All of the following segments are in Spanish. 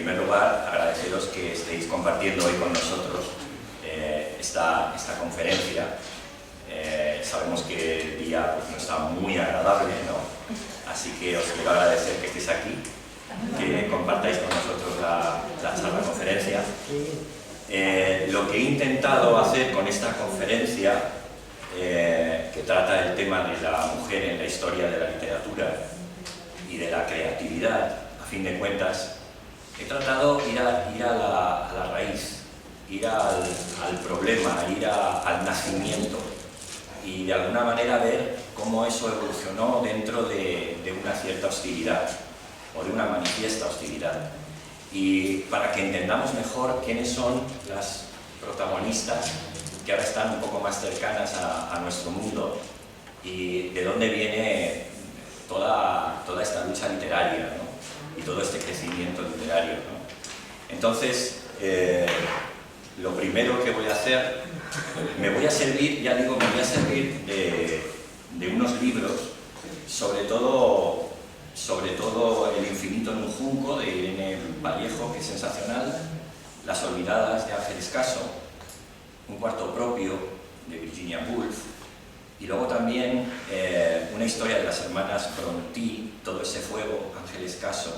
primer lugar, agradeceros que estéis compartiendo hoy con nosotros esta conferencia. Sabemos que el día no está muy agradable, ¿no? Así que os quiero agradecer que estéis aquí, que compartáis con nosotros la conferencia. Lo que he intentado hacer con esta conferencia, que trata el tema de la mujer en la historia de la literatura y de la creatividad, a fin de cuentas, he tratado ir a la raíz, ir al problema, ir al nacimiento y de alguna manera ver cómo eso evolucionó dentro de una cierta hostilidad o de una manifiesta hostilidad. Y para que entendamos mejor quiénes son las protagonistas que ahora están un poco más cercanas a nuestro mundo y de dónde viene toda esta lucha literaria, ¿no? Y todo este crecimiento literario, ¿no? Entonces, lo primero que voy a hacer, me voy a servir de unos libros, sobre todo El infinito en un junco, de Irene Vallejo, que es sensacional, Las olvidadas, de Ángeles Caso, Un cuarto propio, de Virginia Woolf, y luego también una historia de las hermanas Brontë, Todo ese fuego, Ángeles Caso.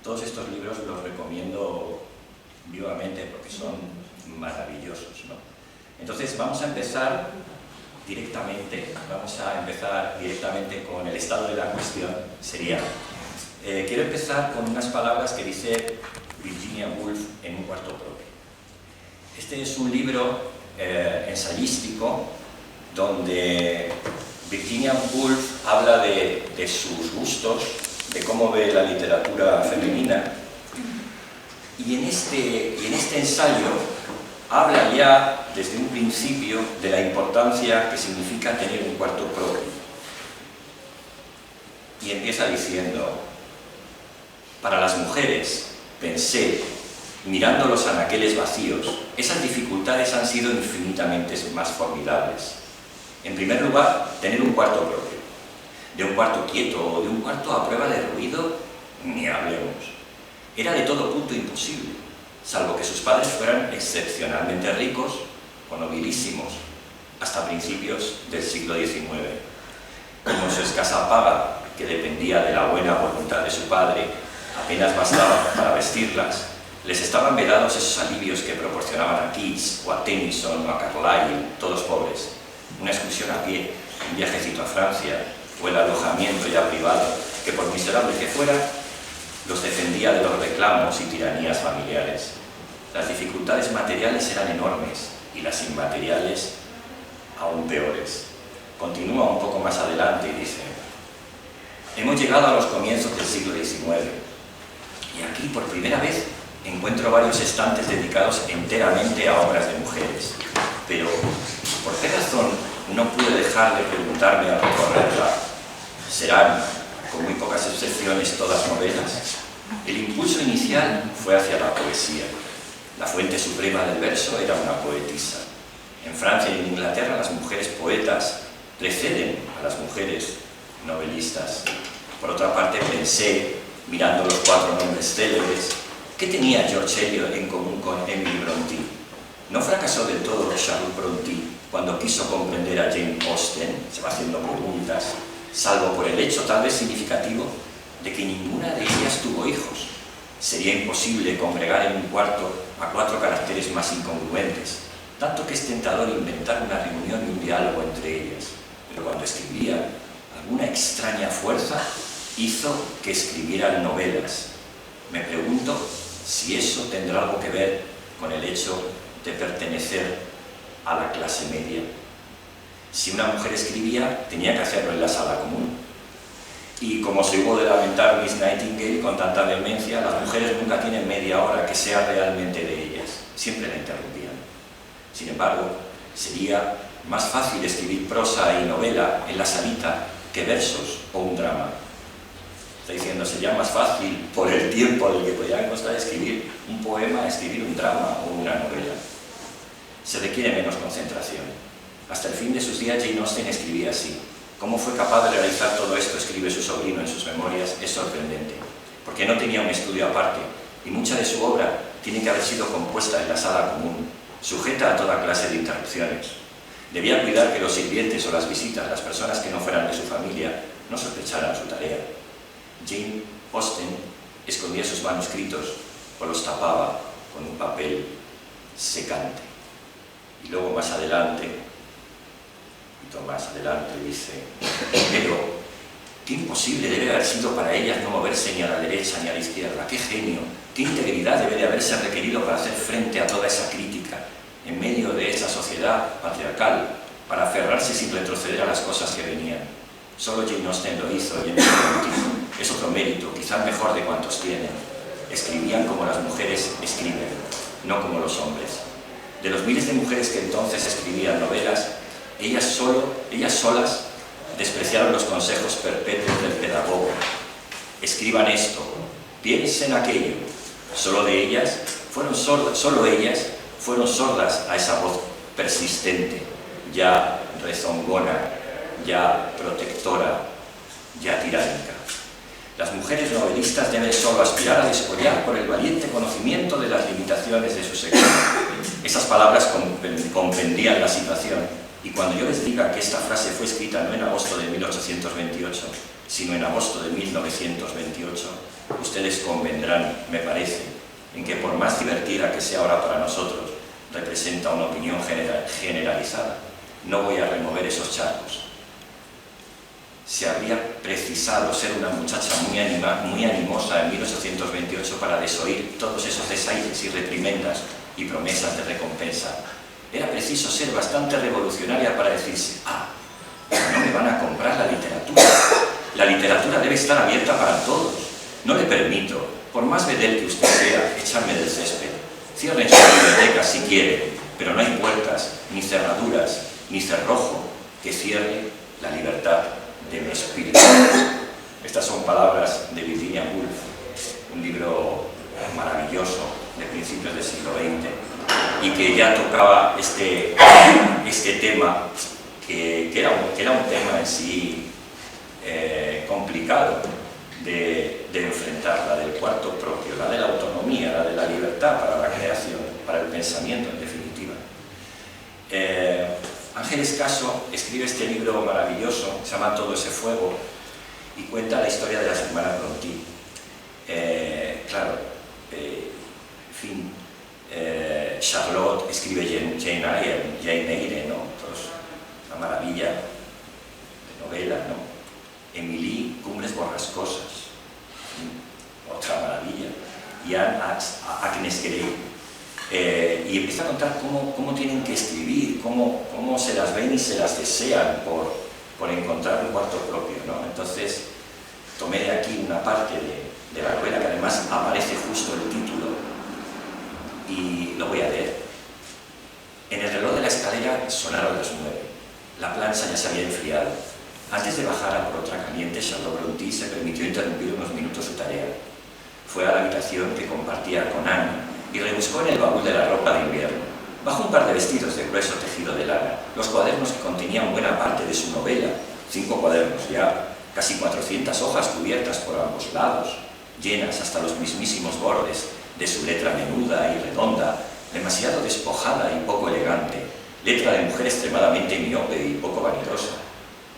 Todos estos libros los recomiendo vivamente porque son maravillosos, ¿no? Entonces vamos a empezar directamente con el estado de la cuestión. Quiero empezar con unas palabras que dice Virginia Woolf en Un cuarto propio. Este es un libro ensayístico donde Virginia Woolf habla de sus gustos, de cómo ve la literatura femenina, y en este ensayo habla ya desde un principio de la importancia que significa tener un cuarto propio. Y empieza diciendo: para las mujeres, pensé, mirando los anaqueles vacíos, esas dificultades han sido infinitamente más formidables. En primer lugar, tener un cuarto propio. De un cuarto quieto o de un cuarto a prueba de ruido, ni hablemos. Era de todo punto imposible, salvo que sus padres fueran excepcionalmente ricos o nobilísimos, hasta principios del siglo XIX. Como su escasa paga, que dependía de la buena voluntad de su padre, apenas bastaba para vestirlas, les estaban vedados esos alivios que proporcionaban a Keats o a Tennyson o a Carlyle, todos pobres. Una excursión a pie, un viajecito a Francia o el alojamiento ya privado, que por miserable que fuera, los defendía de los reclamos y tiranías familiares. Las dificultades materiales eran enormes y las inmateriales aún peores. Continúa un poco más adelante y dice: hemos llegado a los comienzos del siglo XIX y aquí por primera vez encuentro varios estantes dedicados enteramente a obras de mujeres. Pero, ¿por qué razón no pude dejar de preguntarme al recorrerla? ¿Serán, con muy pocas excepciones, todas novelas? El impulso inicial fue hacia la poesía. La fuente suprema del verso era una poetisa. En Francia y en Inglaterra las mujeres poetas preceden a las mujeres novelistas. Por otra parte, pensé, mirando los 4 nombres célebres, ¿qué tenía George Eliot en común con Emily Brontë? ¿No fracasó del todo Charlotte Brontë cuando quiso comprender a Jane Austen? Se va haciendo preguntas, salvo por el hecho tal vez significativo de que ninguna de ellas tuvo hijos. Sería imposible congregar en un cuarto a 4 caracteres más incongruentes, tanto que es tentador inventar una reunión y un diálogo entre ellas. Pero cuando escribía, alguna extraña fuerza hizo que escribieran novelas. Me pregunto si eso tendrá algo que ver con el hecho de pertenecer a la clase media. Si una mujer escribía, tenía que hacerlo en la sala común. Y como se hubo de lamentar Miss Nightingale con tanta vehemencia, las mujeres nunca tienen media hora que sea realmente de ellas. Siempre la interrumpían. Sin embargo, sería más fácil escribir prosa y novela en la salita que versos o un drama. Está diciendo, sería más fácil, por el tiempo del que podían costar escribir un poema, escribir un drama o una novela. Se requiere menos concentración. Hasta el fin de sus días Jane Austen escribía así. Cómo fue capaz de realizar todo esto, escribe su sobrino en sus memorias, es sorprendente, porque no tenía un estudio aparte, y mucha de su obra tiene que haber sido compuesta en la sala común, sujeta a toda clase de interrupciones. Debía cuidar que los sirvientes o las visitas, las personas que no fueran de su familia, no sospecharan su tarea. Jane Austen escondía sus manuscritos o los tapaba con un papel secante. Y luego más adelante, dice, pero qué imposible debe haber sido para ellas no moverse ni a la derecha ni a la izquierda, qué genio, qué integridad debe de haberse requerido para hacer frente a toda esa crítica en medio de esa sociedad patriarcal, para aferrarse sin retroceder a las cosas que venían. Solo Jane Austen lo hizo y es otro mérito, quizás mejor de cuantos tienen. Escribían como las mujeres escriben, no como los hombres. De los miles de mujeres que entonces escribían novelas, ellas solas despreciaron los consejos perpetuos del pedagogo. Escriban esto, piensen aquello. Solo ellas fueron sordas a esa voz persistente, ya rezongona, ya protectora, ya tiránica. Las mujeres novelistas deben solo aspirar a descollar por el valiente conocimiento de las limitaciones de su sexo. Esas palabras comprendían la situación, y cuando yo les diga que esta frase fue escrita no en agosto de 1828, sino en agosto de 1928, ustedes convendrán, me parece, en que por más divertida que sea ahora para nosotros, representa una opinión generalizada. No voy a remover esos charcos. Se habría precisado ser una muchacha muy animosa en 1828 para desoír todos esos desaires y reprimendas y promesas de recompensa. Era preciso ser bastante revolucionaria para decirse, pero no me van a comprar la literatura. La literatura debe estar abierta para todos. No le permito, por más bedel que usted sea, echarme del césped. Cierren su biblioteca si quiere, pero no hay puertas, ni cerraduras, ni cerrojo que cierre la libertad de mi espíritu. Estas son palabras de Virginia Woolf, un libro maravilloso de principios del siglo XX, y que ya tocaba este tema, que era un tema en sí complicado de enfrentar, la del cuarto propio, la de la autonomía, la de la libertad para la creación, para el pensamiento en definitiva. Ángeles Caso escribe este libro maravilloso, se llama Todo ese fuego, y cuenta la historia de las hermanas Brontë. Charlotte escribe Jane Eyre, ¿no? Entonces, una maravilla de novela, ¿no? Emily, Cumbres Borrascosas, otra maravilla. Y Agnes Grey. Y empieza a contar cómo tienen que escribir, cómo se las ven y se las desean por encontrar un cuarto propio, ¿no? Entonces, tomé de aquí una parte de la novela, que además aparece justo el título, y lo voy a leer. En el reloj de la escalera sonaron las 9. La plancha ya se había enfriado. Antes de bajar a por otra caliente, Charlotte Brontë se permitió interrumpir unos minutos su tarea. Fue a la habitación que compartía con Anne y rebuscó en el baúl de la ropa de invierno, bajo un par de vestidos de grueso tejido de lana, los cuadernos que contenían buena parte de su novela, 5 cuadernos ya, casi 400 hojas cubiertas por ambos lados, llenas hasta los mismísimos bordes de su letra menuda y redonda, demasiado despojada y poco elegante, letra de mujer extremadamente miope y poco vanidosa.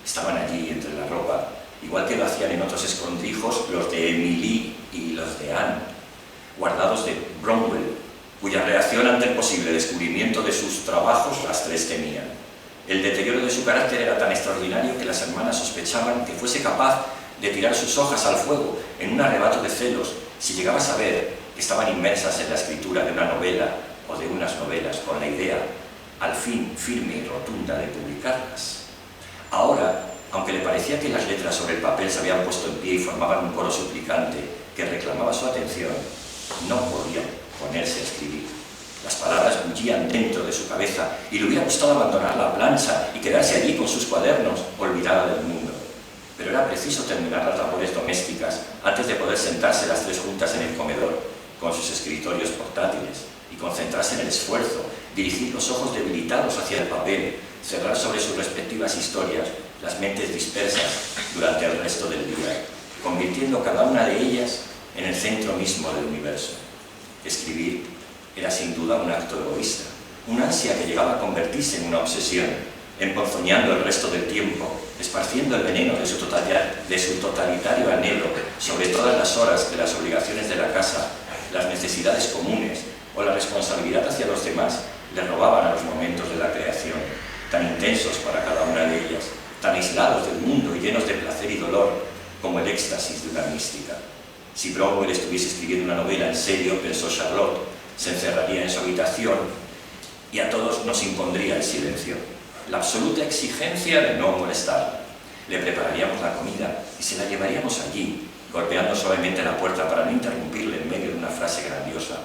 Estaban allí entre la ropa, igual que lo hacían en otros escondrijos los de Emily y los de Anne, guardados de Bromwell, cuya reacción ante el posible descubrimiento de sus trabajos las tres temían. El deterioro de su carácter era tan extraordinario que las hermanas sospechaban que fuese capaz de tirar sus hojas al fuego en un arrebato de celos si llegaba a saber que estaban inmersas en la escritura de una novela o de unas novelas con la idea, al fin firme y rotunda, de publicarlas. Ahora, aunque le parecía que las letras sobre el papel se habían puesto en pie y formaban un coro suplicante que reclamaba su atención, no podía ponerse a escribir. Las palabras bullían dentro de su cabeza y le hubiera gustado abandonar la plancha y quedarse allí con sus cuadernos, olvidada del mundo. Pero era preciso terminar las labores domésticas antes de poder sentarse las tres juntas en el comedor, con sus escritorios portátiles, y concentrarse en el esfuerzo, dirigir los ojos debilitados hacia el papel, cerrar sobre sus respectivas historias las mentes dispersas durante el resto del día, convirtiendo cada una de ellas en el centro mismo del universo. Escribir era sin duda un acto egoísta, una ansia que llegaba a convertirse en una obsesión, emponzoñando el resto del tiempo, esparciendo el veneno de su totalitario anhelo sobre todas las horas de las obligaciones de la casa, las necesidades comunes o la responsabilidad hacia los demás le robaban a los momentos de la creación, tan intensos para cada una de ellas, tan aislados del mundo y llenos de placer y dolor, como el éxtasis de una mística. Si Browell estuviese escribiendo una novela en serio, pensó Charlotte, se encerraría en su habitación y a todos nos impondría el silencio, la absoluta exigencia de no molestarla. Le prepararíamos la comida y se la llevaríamos allí, golpeando suavemente la puerta para no interrumpirle en medio de una frase grandiosa.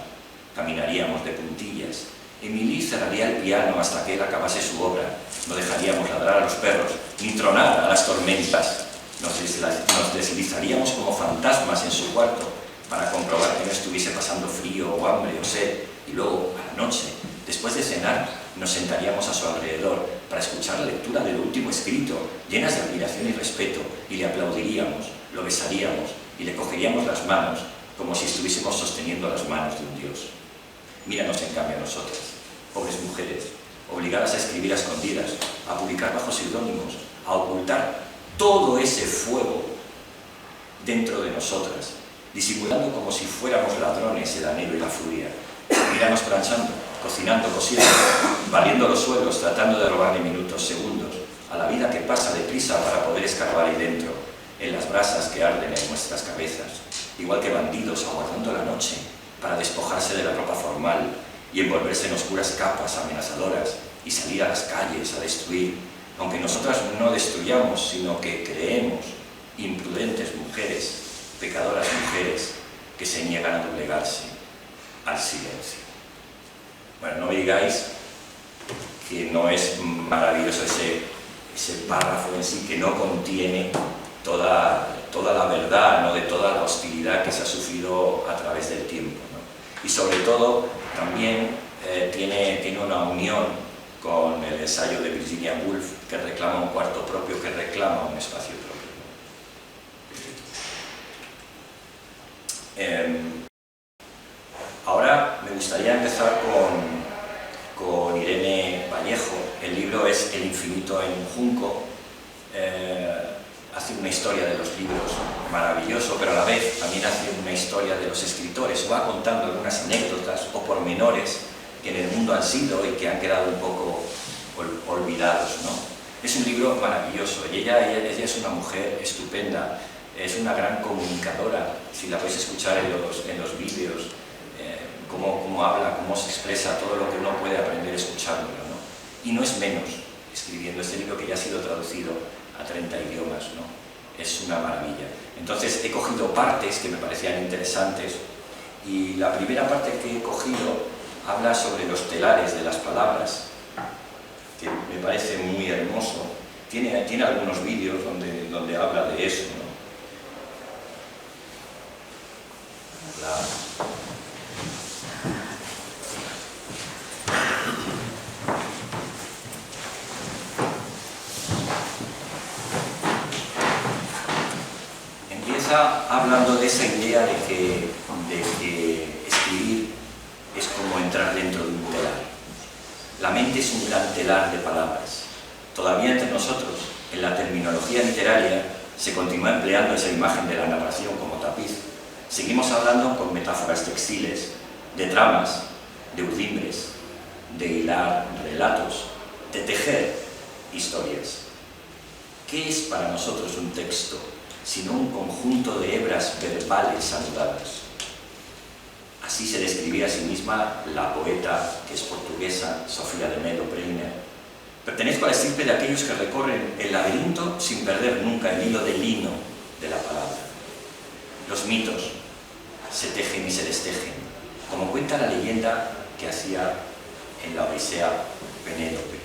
Caminaríamos de puntillas. Emily cerraría el piano hasta que él acabase su obra. No dejaríamos ladrar a los perros, ni tronar a las tormentas. Nos deslizaríamos como fantasmas en su cuarto para comprobar que no estuviese pasando frío o hambre o sed. Y luego, a la noche, después de cenar, nos sentaríamos a su alrededor para escuchar la lectura del último escrito, llenas de admiración y respeto, y le aplaudiríamos, lo besaríamos y le cogeríamos las manos como si estuviésemos sosteniendo las manos de un dios. Míranos en cambio a nosotras, pobres mujeres, obligadas a escribir a escondidas, a publicar bajo seudónimos, a ocultar todo ese fuego dentro de nosotras, disimulando como si fuéramos ladrones el anhelo y la furia. Míranos planchando, cocinando, cosiendo, barriendo los suelos, tratando de robarle minutos, segundos, a la vida que pasa deprisa para poder escarbar ahí dentro, en las brasas que arden en nuestras cabezas, igual que bandidos aguardando la noche para despojarse de la ropa formal y envolverse en oscuras capas amenazadoras y salir a las calles a destruir, aunque nosotras no destruyamos, sino que creemos, imprudentes mujeres, pecadoras mujeres, que se niegan a doblegarse al silencio. Bueno, no me digáis que no es maravilloso ese párrafo en sí, que no contiene toda la verdad, ¿no?, de toda la hostilidad que se ha sufrido a través del tiempo, ¿no? Y sobre todo también tiene una unión con el ensayo de Virginia Woolf, que reclama un cuarto propio, que reclama un espacio propio. Ahora me gustaría empezar con Irene Vallejo. El libro es El infinito en un junco. Hace una historia de los libros maravilloso, pero a la vez también hace una historia de los escritores. Va contando algunas anécdotas o pormenores que en el mundo han sido y que han quedado un poco olvidados, ¿no? Es un libro maravilloso y ella es una mujer estupenda, es una gran comunicadora. Si la podéis escuchar en los vídeos, cómo habla, cómo se expresa, todo lo que uno puede aprender escuchándola, ¿no? Y no es menos escribiendo este libro, que ya ha sido traducido a 30 idiomas, ¿no? Es una maravilla. Entonces he cogido partes que me parecían interesantes, y la primera parte que he cogido habla sobre los telares de las palabras, que me parece muy hermoso. Tiene algunos vídeos donde habla de eso, ¿no? Hablando de esa idea de que escribir es como entrar dentro de un telar. La mente es un gran telar de palabras. Todavía entre nosotros, en la terminología literaria, se continúa empleando esa imagen de la narración como tapiz. Seguimos hablando con metáforas textiles, de tramas, de urdimbres, de hilar relatos, de tejer historias. ¿Qué es para nosotros un texto, sino un conjunto de hebras verbales anudadas? Así se describía a sí misma la poeta, que es portuguesa, Sofía de Mello Breiner. Pertenezco a la estirpe de aquellos que recorren el laberinto sin perder nunca el hilo de lino de la palabra. Los mitos se tejen y se destejen, como cuenta la leyenda que hacía en la Odisea Penélope.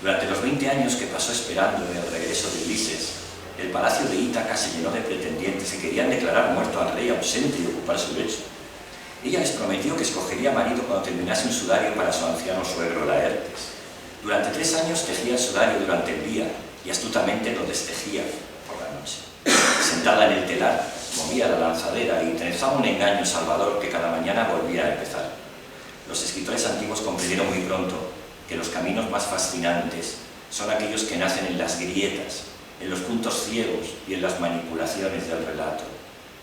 Durante los 20 años que pasó esperando el regreso de Ulises, el palacio de Ítaca se llenó de pretendientes que querían declarar muerto al rey ausente y ocupar su lecho. Ella les prometió que escogería marido cuando terminase un sudario para su anciano suegro Laertes. Durante 3 años tejía el sudario durante el día y astutamente lo destejía por la noche. Sentada en el telar, movía la lanzadera y trenzaba un engaño salvador que cada mañana volvía a empezar. Los escritores antiguos comprendieron muy pronto que los caminos más fascinantes son aquellos que nacen en las grietas, en los puntos ciegos y en las manipulaciones del relato.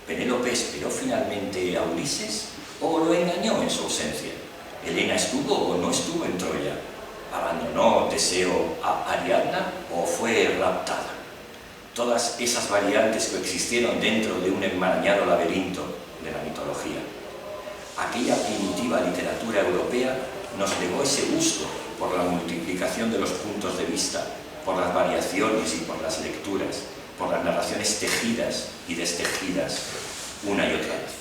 ¿Penélope esperó finalmente a Ulises o lo engañó en su ausencia? ¿Helena estuvo o no estuvo en Troya? ¿Abandonó Teseo a Ariadna o fue raptada? Todas esas variantes coexistieron dentro de un enmarañado laberinto de la mitología. Aquella primitiva literatura europea nos legó ese gusto por la multiplicación de los puntos de vista, por las variaciones y por las lecturas, por las narraciones tejidas y destejidas una y otra vez.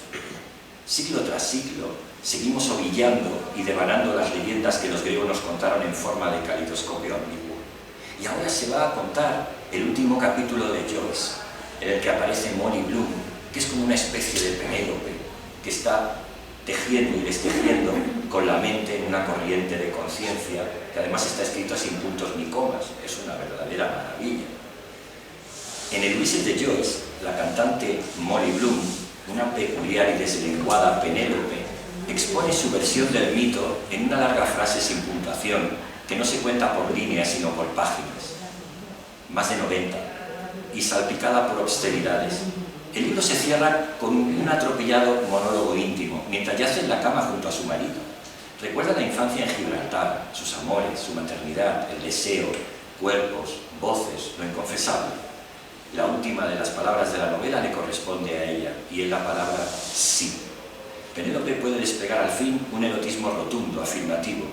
Siglo tras siglo, seguimos ovillando y devanando las leyendas que los griegos nos contaron en forma de calidoscopio ambiguo. Y ahora se va a contar el último capítulo de Joyce, en el que aparece Molly Bloom, que es como una especie de Penélope, que está tejiendo y destejiendo con la mente en una corriente de conciencia, que además está escrita sin puntos ni comas. Es una verdadera maravilla. En el Ulises de Joyce, la cantante Molly Bloom, una peculiar y deslenguada Penélope, expone su versión del mito en una larga frase sin puntuación, que no se cuenta por líneas sino por páginas, más de 90, y salpicada por obscenidades. El libro se cierra con un atropellado monólogo íntimo, mientras yace en la cama junto a su marido. Recuerda la infancia en Gibraltar, sus amores, su maternidad, el deseo, cuerpos, voces, lo inconfesable. La última de las palabras de la novela le corresponde a ella, y es la palabra sí. Penélope puede desplegar al fin un erotismo rotundo, afirmativo.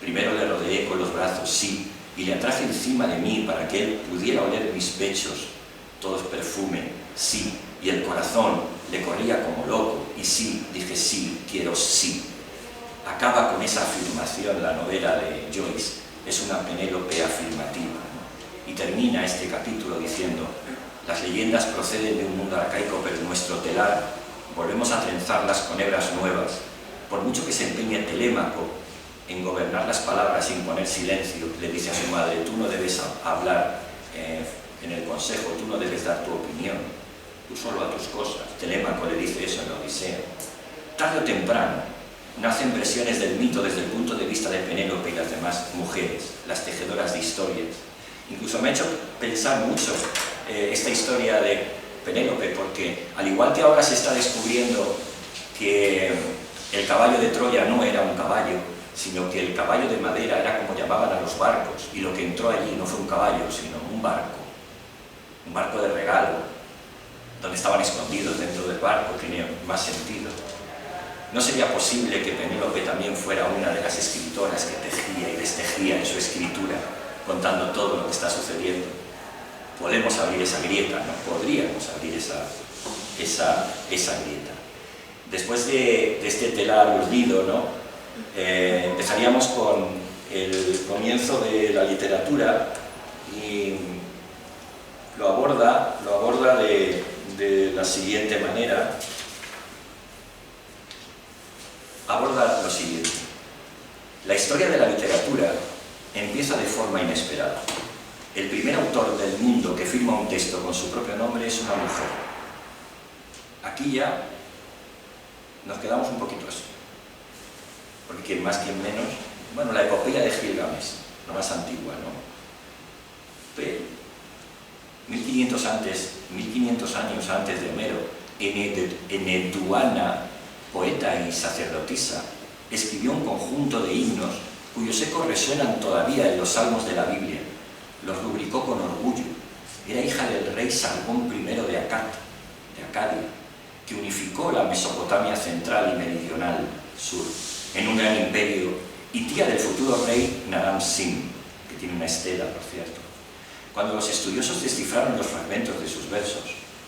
Primero le rodeé con los brazos, sí, y le atraje encima de mí para que él pudiera oler mis pechos, todos perfume, sí, y el corazón le corría como loco, y sí, dije sí, quiero sí. Acaba con esa afirmación la novela de Joyce, es una Penélope afirmativa, ¿no? Y termina este capítulo diciendo: las leyendas proceden de un mundo arcaico, pero nuestro telar volvemos a trenzarlas con hebras nuevas. Por mucho que se empeñe Telémaco en gobernar las palabras sin poner silencio, le dice a su madre: tú no debes hablar en el consejo, tú no debes dar tu opinión, tú solo a tus cosas. Telémaco le dice eso en la Odisea. Tarde o temprano nacen versiones del mito desde el punto de vista de Penélope y las demás mujeres, las tejedoras de historias. Incluso me ha hecho pensar mucho esta historia de Penélope, porque al igual que ahora se está descubriendo que el caballo de Troya no era un caballo, sino que el caballo de madera era como llamaban a los barcos, y lo que entró allí no fue un caballo, sino un barco de regalo, donde estaban escondidos dentro del barco, tenía más sentido. ¿No sería posible que Penélope también fuera una de las escritoras que tejía y destejía en su escritura, contando todo lo que está sucediendo? Podemos abrir esa grieta, ¿no? Podríamos abrir esa grieta. Después de este telar urdido, ¿no? Empezaríamos con el comienzo de la literatura, y lo aborda de la siguiente manera. Aborda lo siguiente: la historia de la literatura empieza de forma inesperada. El primer autor del mundo que firma un texto con su propio nombre es una mujer. Aquí ya nos quedamos un poquito así, porque quien más, quien menos, bueno, la epopeya de Gilgamesh, la más antigua, ¿no? Pero 1500 años antes de Homero, Enetuana, poeta y sacerdotisa, escribió un conjunto de himnos cuyos ecos resuenan todavía en los salmos de la Biblia. Los rubricó con orgullo. Era hija del rey Sargón I de Acadia, que unificó la Mesopotamia central y meridional, sur, en un gran imperio, y tía del futuro rey Naram Sin, que tiene una estela, por cierto. Cuando los estudiosos descifraron los fragmentos de sus versos,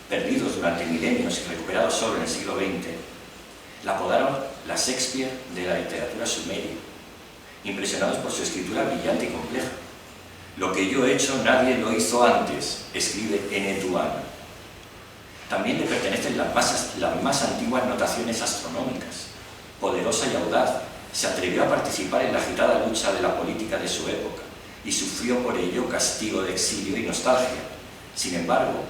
perdidos durante milenios y recuperados solo en el siglo XX, la apodaron la Shakespeare de la literatura sumeria, impresionados por su escritura brillante y compleja. Lo que yo he hecho nadie lo hizo antes, escribe Enetuana. También le pertenecen las más antiguas notaciones astronómicas. Poderosa y audaz, se atrevió a participar en la agitada lucha de la política de su época y sufrió por ello castigo de exilio y nostalgia. Sin embargo,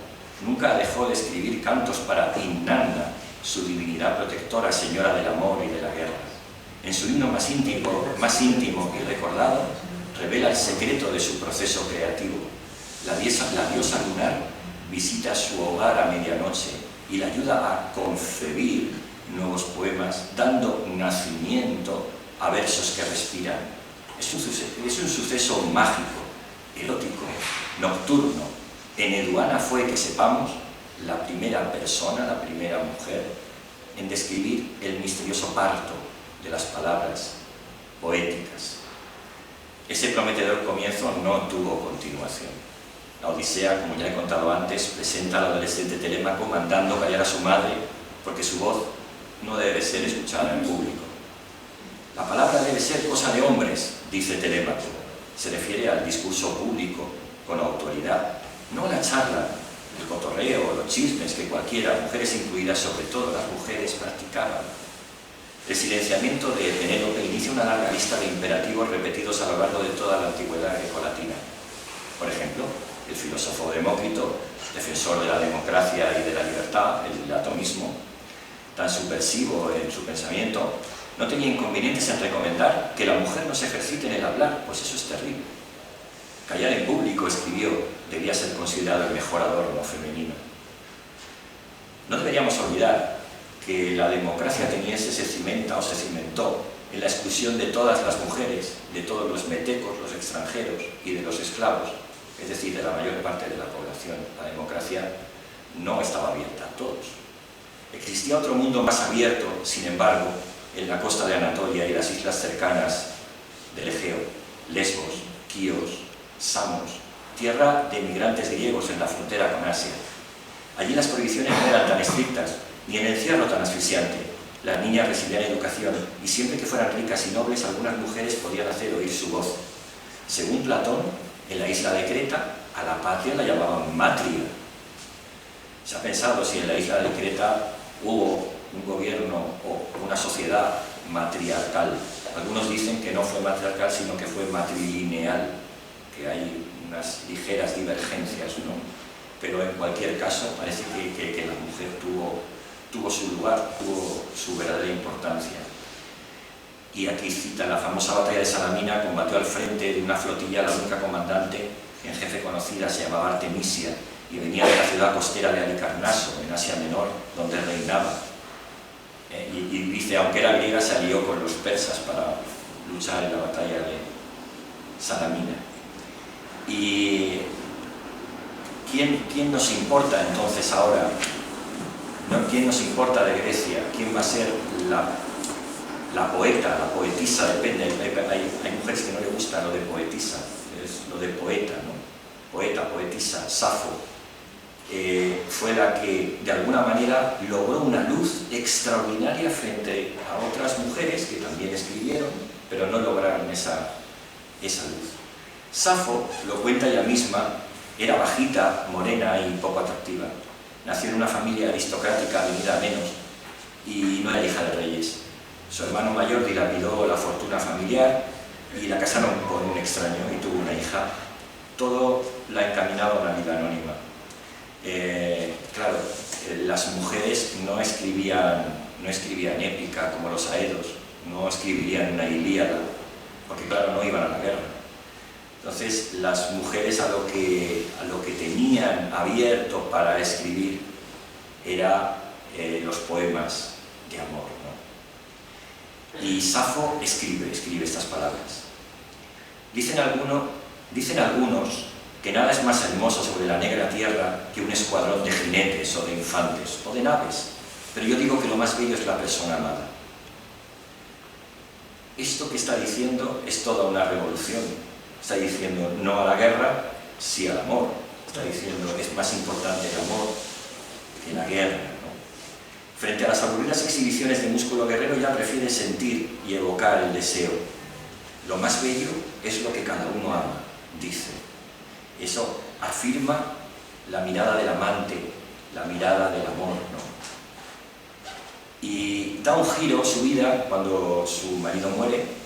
Nunca dejó de escribir cantos para Inanna, su divinidad protectora, señora del amor y de la guerra. En su himno más íntimo y recordado, revela el secreto de su proceso creativo. La diosa lunar visita su hogar a medianoche y la ayuda a concebir nuevos poemas, dando nacimiento a versos que respiran. Es un suceso mágico, erótico, nocturno. Eneduana fue, que sepamos, la primera persona, la primera mujer, en describir el misterioso parto de las palabras poéticas. Ese prometedor comienzo no tuvo continuación. La Odisea, como ya he contado antes, presenta al adolescente Telémaco mandando callar a su madre porque su voz no debe ser escuchada en público. La palabra debe ser cosa de hombres, dice Telémaco. Se refiere al discurso público con autoridad, no a la charla, el cotorreo o los chismes que cualquiera, mujeres incluidas, sobre todo las mujeres, practicaban. El silenciamiento de Penélope inicia una larga lista de imperativos repetidos a lo largo de toda la antigüedad grecolatina. Por ejemplo, el filósofo Demócrito, defensor de la democracia y de la libertad, el atomismo, tan subversivo en su pensamiento, no tenía inconvenientes en recomendar que la mujer no se ejercite en el hablar, pues eso es terrible. Callar en público, escribió, debía ser considerado el mejor adorno femenino. No deberíamos olvidar que la democracia ateniense se cimenta o se cimentó en la exclusión de todas las mujeres, de todos los metecos, los extranjeros y de los esclavos, es decir, de la mayor parte de la población. La democracia no estaba abierta a todos. Existía otro mundo más abierto, sin embargo, en la costa de Anatolia y las islas cercanas del Egeo, Lesbos, Quíos, Samos, tierra de emigrantes griegos en la frontera con Asia. Allí las prohibiciones no eran tan estrictas, ni el encierro tan asfixiante. Las niñas recibían educación y siempre que fueran ricas y nobles, algunas mujeres podían hacer oír su voz. Según Platón, en la isla de Creta, a la patria la llamaban matria. Se ha pensado si en la isla de Creta hubo un gobierno o una sociedad matriarcal. Algunos dicen que no fue matriarcal, sino que fue matrilineal, que hay unas ligeras divergencias, ¿no? Pero en cualquier caso parece que la mujer tuvo su lugar, tuvo su verdadera importancia. Y aquí cita la famosa batalla de Salamina. Combatió al frente de una flotilla, la única comandante en jefe conocida se llamaba Artemisia y venía de la ciudad costera de Halicarnaso, en Asia Menor, donde reinaba. Y dice, aunque era griega, se alió con los persas para luchar en la batalla de Salamina. ¿Y quién nos importa entonces ahora? ¿No? ¿Quién nos importa de Grecia? ¿Quién va a ser la poeta, la poetisa? Depende, hay mujeres que no le gusta lo de poetisa, es lo de poeta, ¿no? Poeta, poetisa, Safo. Fue la que de alguna manera logró una luz extraordinaria frente a otras mujeres que también escribieron, pero no lograron esa luz. Safo, lo cuenta ella misma, era bajita, morena y poco atractiva. Nació en una familia aristocrática venida a menos y no era hija de reyes. Su hermano mayor dilapidó la fortuna familiar y la casaron con un extraño y tuvo una hija. Todo la encaminaba a una vida anónima. Claro, las mujeres no escribían épica como los aedos, no escribirían una Ilíada, porque claro, no iban a la guerra. Entonces, las mujeres a lo que tenían abierto para escribir era los poemas de amor, ¿no? Y Safo escribe estas palabras. Dicen algunos que nada es más hermoso sobre la negra tierra que un escuadrón de jinetes o de infantes o de naves, pero yo digo que lo más bello es la persona amada. Esto que está diciendo es toda una revolución. Está diciendo no a la guerra, sí al amor. Está diciendo es más importante el amor que la guerra, ¿no? Frente a las aburridas exhibiciones de músculo guerrero, ya prefiere sentir y evocar el deseo. Lo más bello es lo que cada uno ama, dice. Eso afirma la mirada del amante, la mirada del amor, ¿no? Y da un giro su vida cuando su marido muere,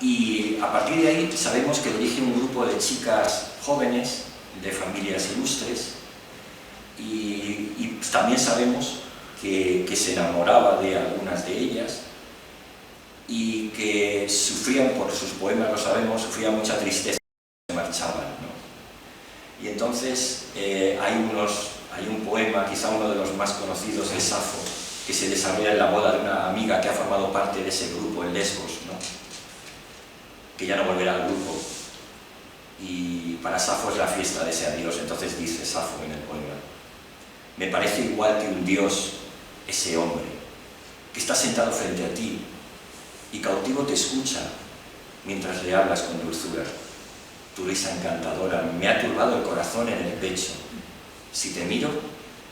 y a partir de ahí sabemos que dirige un grupo de chicas jóvenes de familias ilustres y también sabemos que se enamoraba de algunas de ellas y que sufrían, por sus poemas lo sabemos, sufrían mucha tristeza y se marchaban, ¿no? Y entonces hay un poema, quizá uno de los más conocidos, de Safo, que se desarrolla en la boda de una amiga que ha formado parte de ese grupo en Lesbos, ¿no? Que ya no volverá al grupo. Y para Safo es la fiesta de ese adiós. Entonces dice Safo en el poema: me parece igual que un dios ese hombre que está sentado frente a ti y cautivo te escucha mientras le hablas con dulzura. Tu risa encantadora me ha turbado el corazón en el pecho. Si te miro,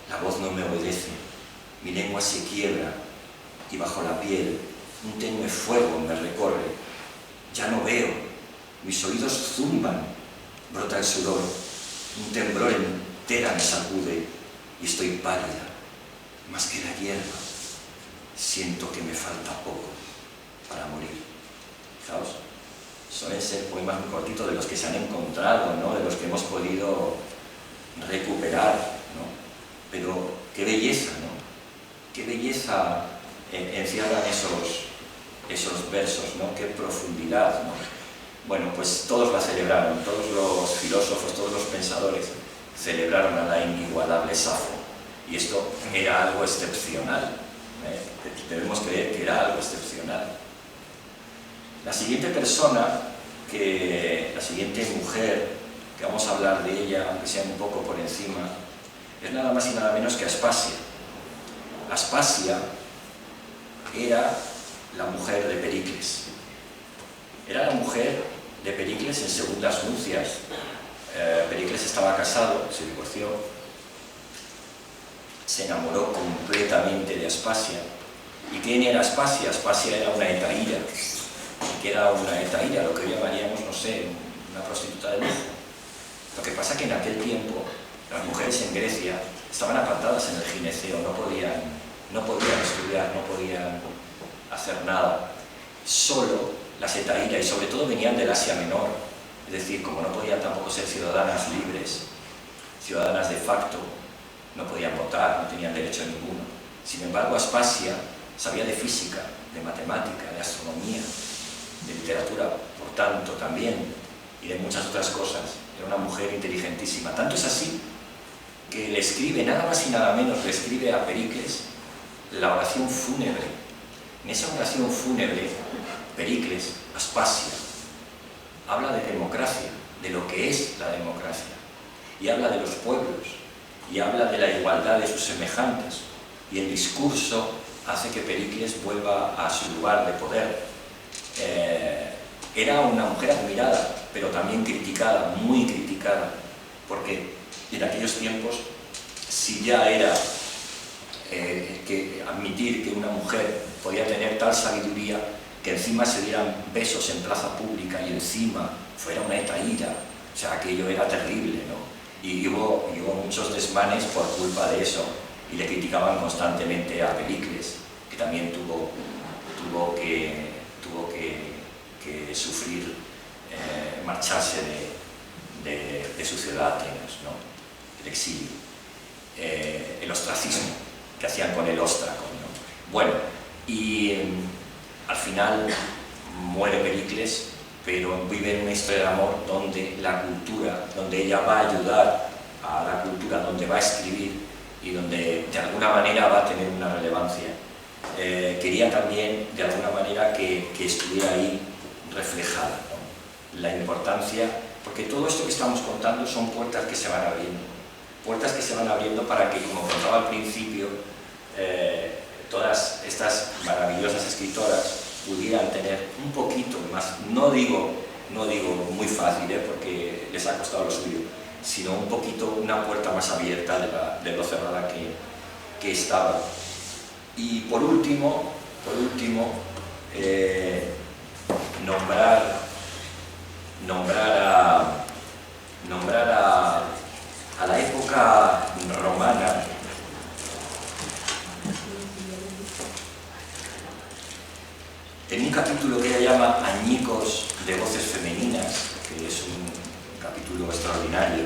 la voz no me obedece, mi lengua se quiebra y bajo la piel un tenue fuego me recorre. Ya no veo, mis oídos zumban, brota el sudor, un temblor entera me sacude y estoy pálida, más que la hierba. Siento que me falta poco para morir. Fijaos, suelen ser poemas muy cortitos de los que se han encontrado, ¿no? De los que hemos podido recuperar, ¿no? Pero qué belleza, ¿no? Qué belleza encierran esos versos, ¿no? Qué profundidad, ¿no? Bueno, pues todos la celebraron, todos los filósofos, todos los pensadores celebraron a la inigualable Safo, y esto era algo excepcional, ¿eh? Debemos creer que era algo excepcional. La siguiente persona, la siguiente mujer, que vamos a hablar de ella, aunque sea un poco por encima, es nada más y nada menos que Aspasia. Aspasia era la mujer de Pericles. Era la mujer de Pericles en segundas nupcias. Pericles estaba casado, se divorció, se enamoró completamente de Aspasia. ¿Y quién era Aspasia? Aspasia era una hetaíra. ¿Qué era una hetaíra? Lo que llamaríamos, no sé, una prostituta de lujo. Lo que pasa es que en aquel tiempo las mujeres en Grecia estaban apartadas en el gineceo, no podían estudiar, no podían hacer nada. Solo las hetaíras, y sobre todo venían del Asia Menor, es decir, como no podían tampoco ser ciudadanas libres, ciudadanas de facto, no podían votar, no tenían derecho ninguno. Sin embargo, Aspasia sabía de física, de matemática, de astronomía, de literatura, por tanto, también, y de muchas otras cosas. Era una mujer inteligentísima. Tanto es así que le escribe, nada más y nada menos, le escribe a Pericles la oración fúnebre. En esa oración fúnebre, Pericles, Aspasia, habla de democracia, de lo que es la democracia, y habla de los pueblos, y habla de la igualdad de sus semejantes, y el discurso hace que Pericles vuelva a su lugar de poder. Era una mujer admirada, pero también criticada, muy criticada, porque en aquellos tiempos, si ya era que admitir que una mujer podía tener tal sabiduría, que encima se dieran besos en plaza pública y encima fuera una hetaíra, o sea, aquello era terrible, ¿no? Y hubo muchos desmanes por culpa de eso, y le criticaban constantemente a Pericles, que también tuvo que sufrir, marcharse de su ciudad, Atenas, ¿no? El exilio, el ostracismo que hacían con el óstraco, ¿no? Bueno, y al final muere Pericles, pero vive en una historia de amor donde la cultura, donde ella va a ayudar a la cultura, donde va a escribir y donde de alguna manera va a tener una relevancia. Quería también de alguna manera que estuviera ahí reflejada, ¿no? La importancia, porque todo esto que estamos contando son puertas que se van abriendo para que, como contaba al principio, todas estas maravillosas escritoras pudieran tener un poquito más, no digo muy fácil, porque les ha costado lo suyo, sino un poquito, una puerta más abierta de lo cerrada que estaba. Y por último, nombrar a la época romana. En un capítulo que ella llama Añicos de voces femeninas, que es un capítulo extraordinario,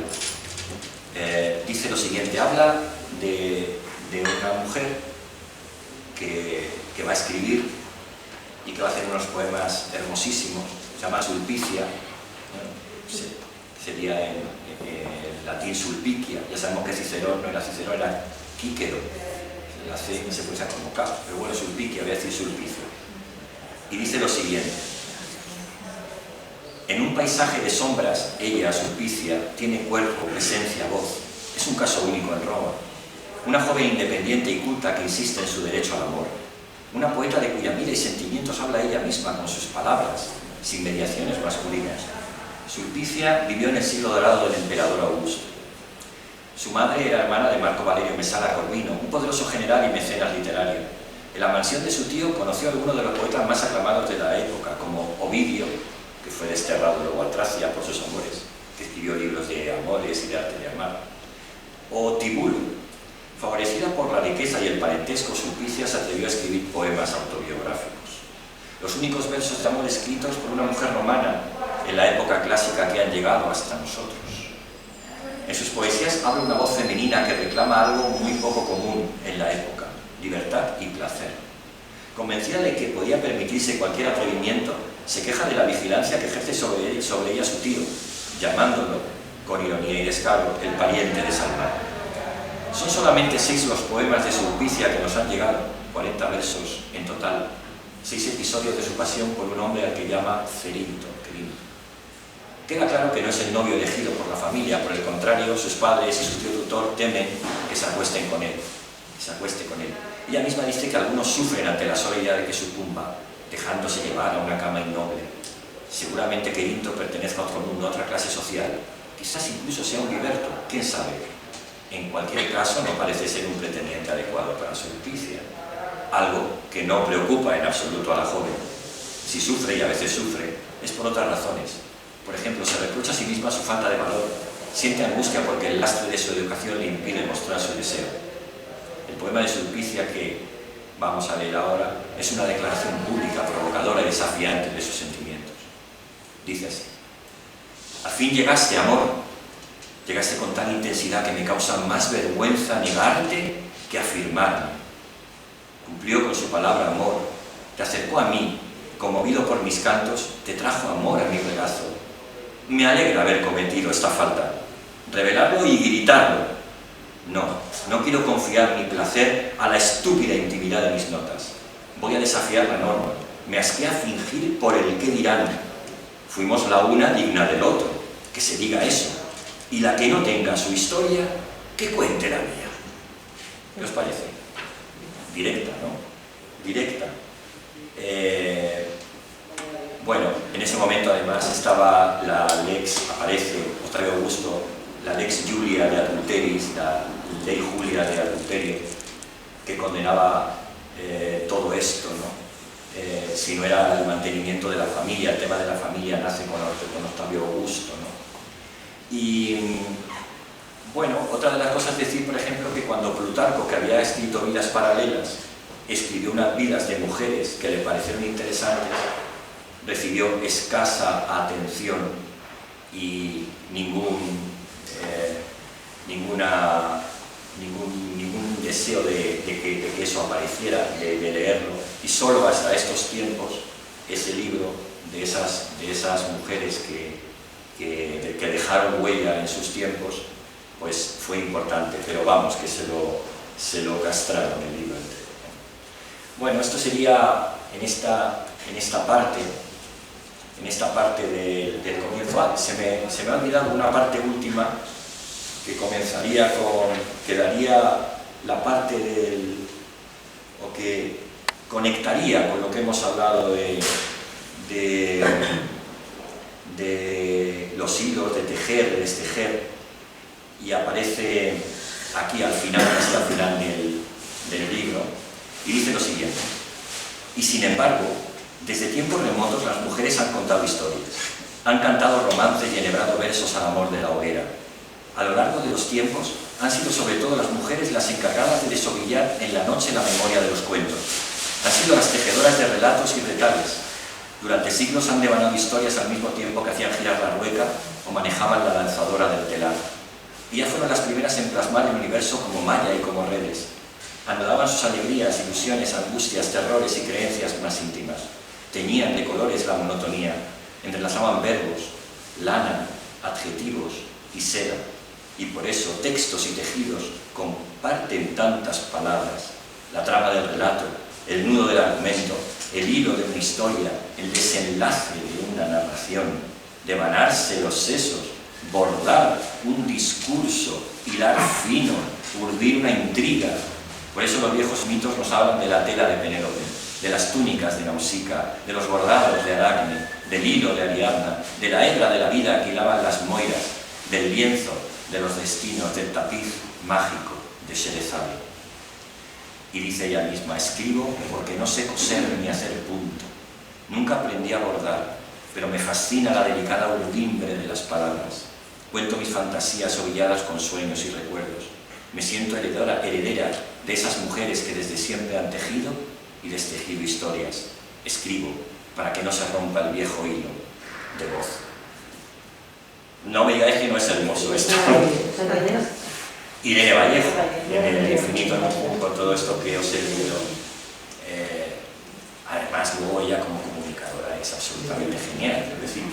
dice dice lo siguiente, habla de una mujer que va a escribir y que va a hacer unos poemas hermosísimos, se llama Sulpicia, sería en latín Sulpicia, ya sabemos que Cicerón no era Cicerón, era Quíquero, la C no se puede usar como K, pero bueno, Sulpicia, voy a decir Sulpicio. Y dice lo siguiente, en un paisaje de sombras, ella, Sulpicia, tiene cuerpo, presencia, voz, es un caso único en Roma. Una joven independiente y culta que insiste en su derecho al amor. Una poeta de cuya vida y sentimientos habla ella misma con sus palabras, sin mediaciones masculinas. Sulpicia vivió en el siglo dorado del emperador Augusto. Su madre era hermana de Marco Valerio Mesala Corvino, un poderoso general y mecenas literario. En la mansión de su tío conoció a algunos de los poetas más aclamados de la época, como Ovidio, que fue desterrado luego a Tracia por sus amores, que escribió libros de amores y de arte de amar, o Tibulo. Favorecida por la riqueza y el parentesco, Sulpicia se atrevió a escribir poemas autobiográficos. Los únicos versos de amor escritos por una mujer romana en la época clásica que han llegado hasta nosotros. En sus poesías habla una voz femenina que reclama algo muy poco común en la época, libertad y placer. Convencida de que podía permitirse cualquier atrevimiento, se queja de la vigilancia que ejerce sobre ella su tío, llamándolo, con ironía y descaro, el pariente de Salmán. Son solamente 6 los poemas de Sulpicia que nos han llegado, 40 versos en total, 6 episodios de su pasión por un hombre al que llama Cerinto. Queda claro que no es el novio elegido por la familia, por el contrario, sus padres y su tío tutor temen que se acueste con él. Ella misma dice que algunos sufren ante la sola idea de que sucumba, dejándose llevar a una cama innoble. Seguramente Querinto pertenezca a otro mundo, a otra clase social, quizás incluso sea un liberto, quién sabe. En cualquier caso, no parece ser un pretendiente adecuado para Sulpicia, algo que no preocupa en absoluto a la joven. Si sufre, y a veces sufre, es por otras razones. Por ejemplo, se reprocha a sí misma su falta de valor, siente angustia porque el lastre de su educación le impide mostrar su deseo. El poema de Sulpicia que vamos a leer ahora es una declaración pública, provocadora y desafiante de sus sentimientos. Dice así: al fin llegaste, amor. Llegaste con tal intensidad que me causa más vergüenza negarte que afirmarme. Cumplió con su palabra, amor. Te acercó a mí, conmovido por mis cantos, te trajo amor a mi regazo. Me alegra haber cometido esta falta, revelarlo y gritarlo. No quiero confiar mi placer a la estúpida intimidad de mis notas. Voy a desafiar la norma. Me asqué a fingir por el qué dirán. Fuimos la una digna del otro, que se diga eso. Y la que no tenga su historia, que cuente la mía. ¿Qué os parece? Directa, ¿no? Directa. Bueno, en ese momento además estaba la lex, aparece Octavio Augusto, la lex Julia de adulteris, la ley Julia de adulterio, que condenaba todo esto, ¿no? Si no era el mantenimiento de la familia, el tema de la familia nace con Octavio Augusto, ¿no? Y bueno, otra de las cosas es decir, por ejemplo, que cuando Plutarco, que había escrito Vidas paralelas, escribió unas vidas de mujeres que le parecieron interesantes, recibió escasa atención y ningún deseo de que eso apareciera, de leerlo, y solo hasta estos tiempos ese libro de esas mujeres que dejaron huella en sus tiempos, pues fue importante, pero vamos, que se lo castraron el libro entero. Bueno, esto sería en esta parte del comienzo. Se me ha olvidado una parte última que comenzaría que daría la parte o que conectaría con lo que hemos hablado de los hilos, de tejer, de destejer, y aparece aquí al final, casi al final del libro, y dice lo siguiente: y sin embargo, desde tiempos remotos las mujeres han contado historias, han cantado romances y enhebrado versos al amor de la hoguera. A lo largo de los tiempos han sido sobre todo las mujeres las encargadas de desovillar en la noche la memoria de los cuentos. Han sido las tejedoras de relatos y retales. Durante siglos han devanado historias al mismo tiempo que hacían girar la rueca o manejaban la lanzadora del telar. y ya fueron las primeras en plasmar el universo como malla y como redes. Anudaban sus alegrías, ilusiones, angustias, terrores y creencias más íntimas. Teñían de colores la monotonía, entrelazaban verbos, lana, adjetivos y seda. Y por eso textos y tejidos comparten tantas palabras. La trama del relato, el nudo del argumento, el hilo de una historia, el desenlace de una narración, devanarse los sesos, bordar un discurso, hilar fino, urdir una intriga. Por eso los viejos mitos nos hablan de la tela de Penélope, de las túnicas de Nausicaa, de los bordados de Aracne, del hilo de Ariadna, de la hebra de la vida que hilaban las moiras, del lienzo de los destinos, del tapiz mágico de Sherezade. Y dice ella misma, escribo porque no sé coser ni hacer punto. Nunca aprendí a bordar, pero me fascina la delicada urdimbre de las palabras. Cuento mis fantasías ovilladas con sueños y recuerdos. Me siento heredera de esas mujeres que desde siempre han tejido y destejido historias. Escribo para que no se rompa el viejo hilo de voz. No me digáis que no es hermoso esto. Irene Vallejo, en el infinito, ¿no? Con todo esto que os he leído. Además, luego ella como comunicadora es absolutamente genial. Es decir,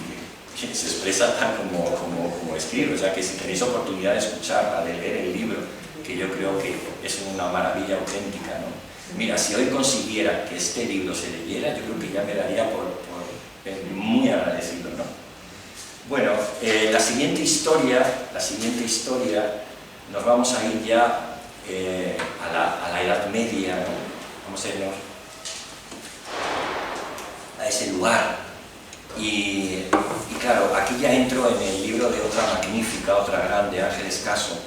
que se expresa tan como escribe. O sea, que si tenéis oportunidad de escuchar, de leer el libro, que yo creo que es una maravilla auténtica, ¿no? Mira, si hoy consiguiera que este libro se leyera, yo creo que ya me daría por muy agradecido, ¿no? Bueno, la siguiente historia, nos vamos a ir ya a la Edad Media, ¿no? Vamos a irnos a ese lugar. Y claro, aquí ya entro en el libro de otra magnífica, otra grande, Ángeles Caso,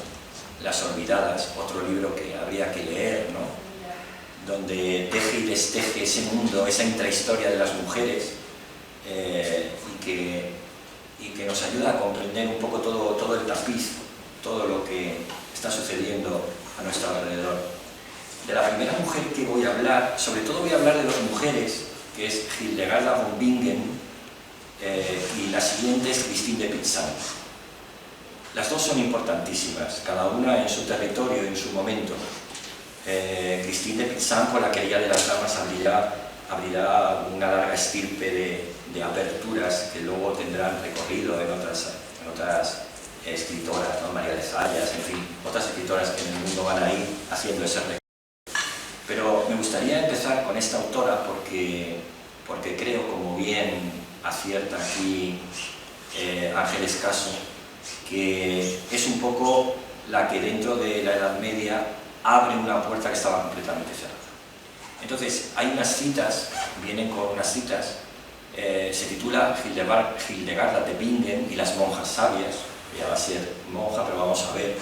Las Olvidadas, otro libro que habría que leer, ¿no? Donde teje y desteje ese mundo, esa intrahistoria de las mujeres, y que nos ayuda a comprender un poco todo el tapiz, todo lo que está sucediendo a nuestro alrededor. De la primera mujer que voy a hablar, sobre todo voy a hablar de dos mujeres, que es Hildegarda von Bingen, y la siguiente es Christine de Pizan. Las dos son importantísimas, cada una en su territorio, en su momento. Christine de Pizan, con la querella de las damas, abrirá una larga estirpe de aperturas que luego tendrán recorrido en otras escritoras, ¿no? María de Zayas, en fin, otras escritoras que en el mundo van a ir haciendo ese recorrido. Pero me gustaría empezar con esta autora porque creo, como bien acierta aquí Ángeles Caso, que es un poco la que dentro de la Edad Media abre una puerta que estaba completamente cerrada. Entonces, hay unas citas, vienen con unas citas, se titula Hildegarda de Bingen y las monjas sabias. Ella va a ser monja, pero vamos a ver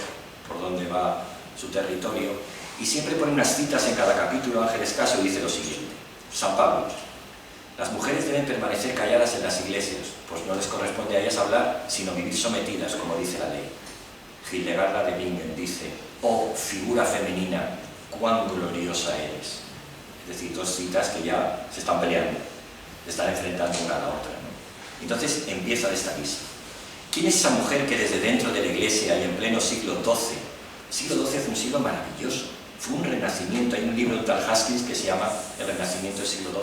por dónde va su territorio. Y siempre pone unas citas en cada capítulo. Ángeles Caso y dice lo siguiente: San Pablo, las mujeres deben permanecer calladas en las iglesias, pues no les corresponde a ellas hablar, sino vivir sometidas, como dice la ley. Hildegarda de Bingen dice: oh figura femenina, cuán gloriosa eres. Es decir, dos citas que ya se están peleando, se están enfrentando una a la otra, ¿no? Entonces empieza de esta misa. ¿Quién es esa mujer que desde dentro de la iglesia y en pleno siglo XII? El siglo XII fue un siglo maravilloso, fue un renacimiento. Hay un libro de Tal Haskins que se llama El Renacimiento del siglo XII.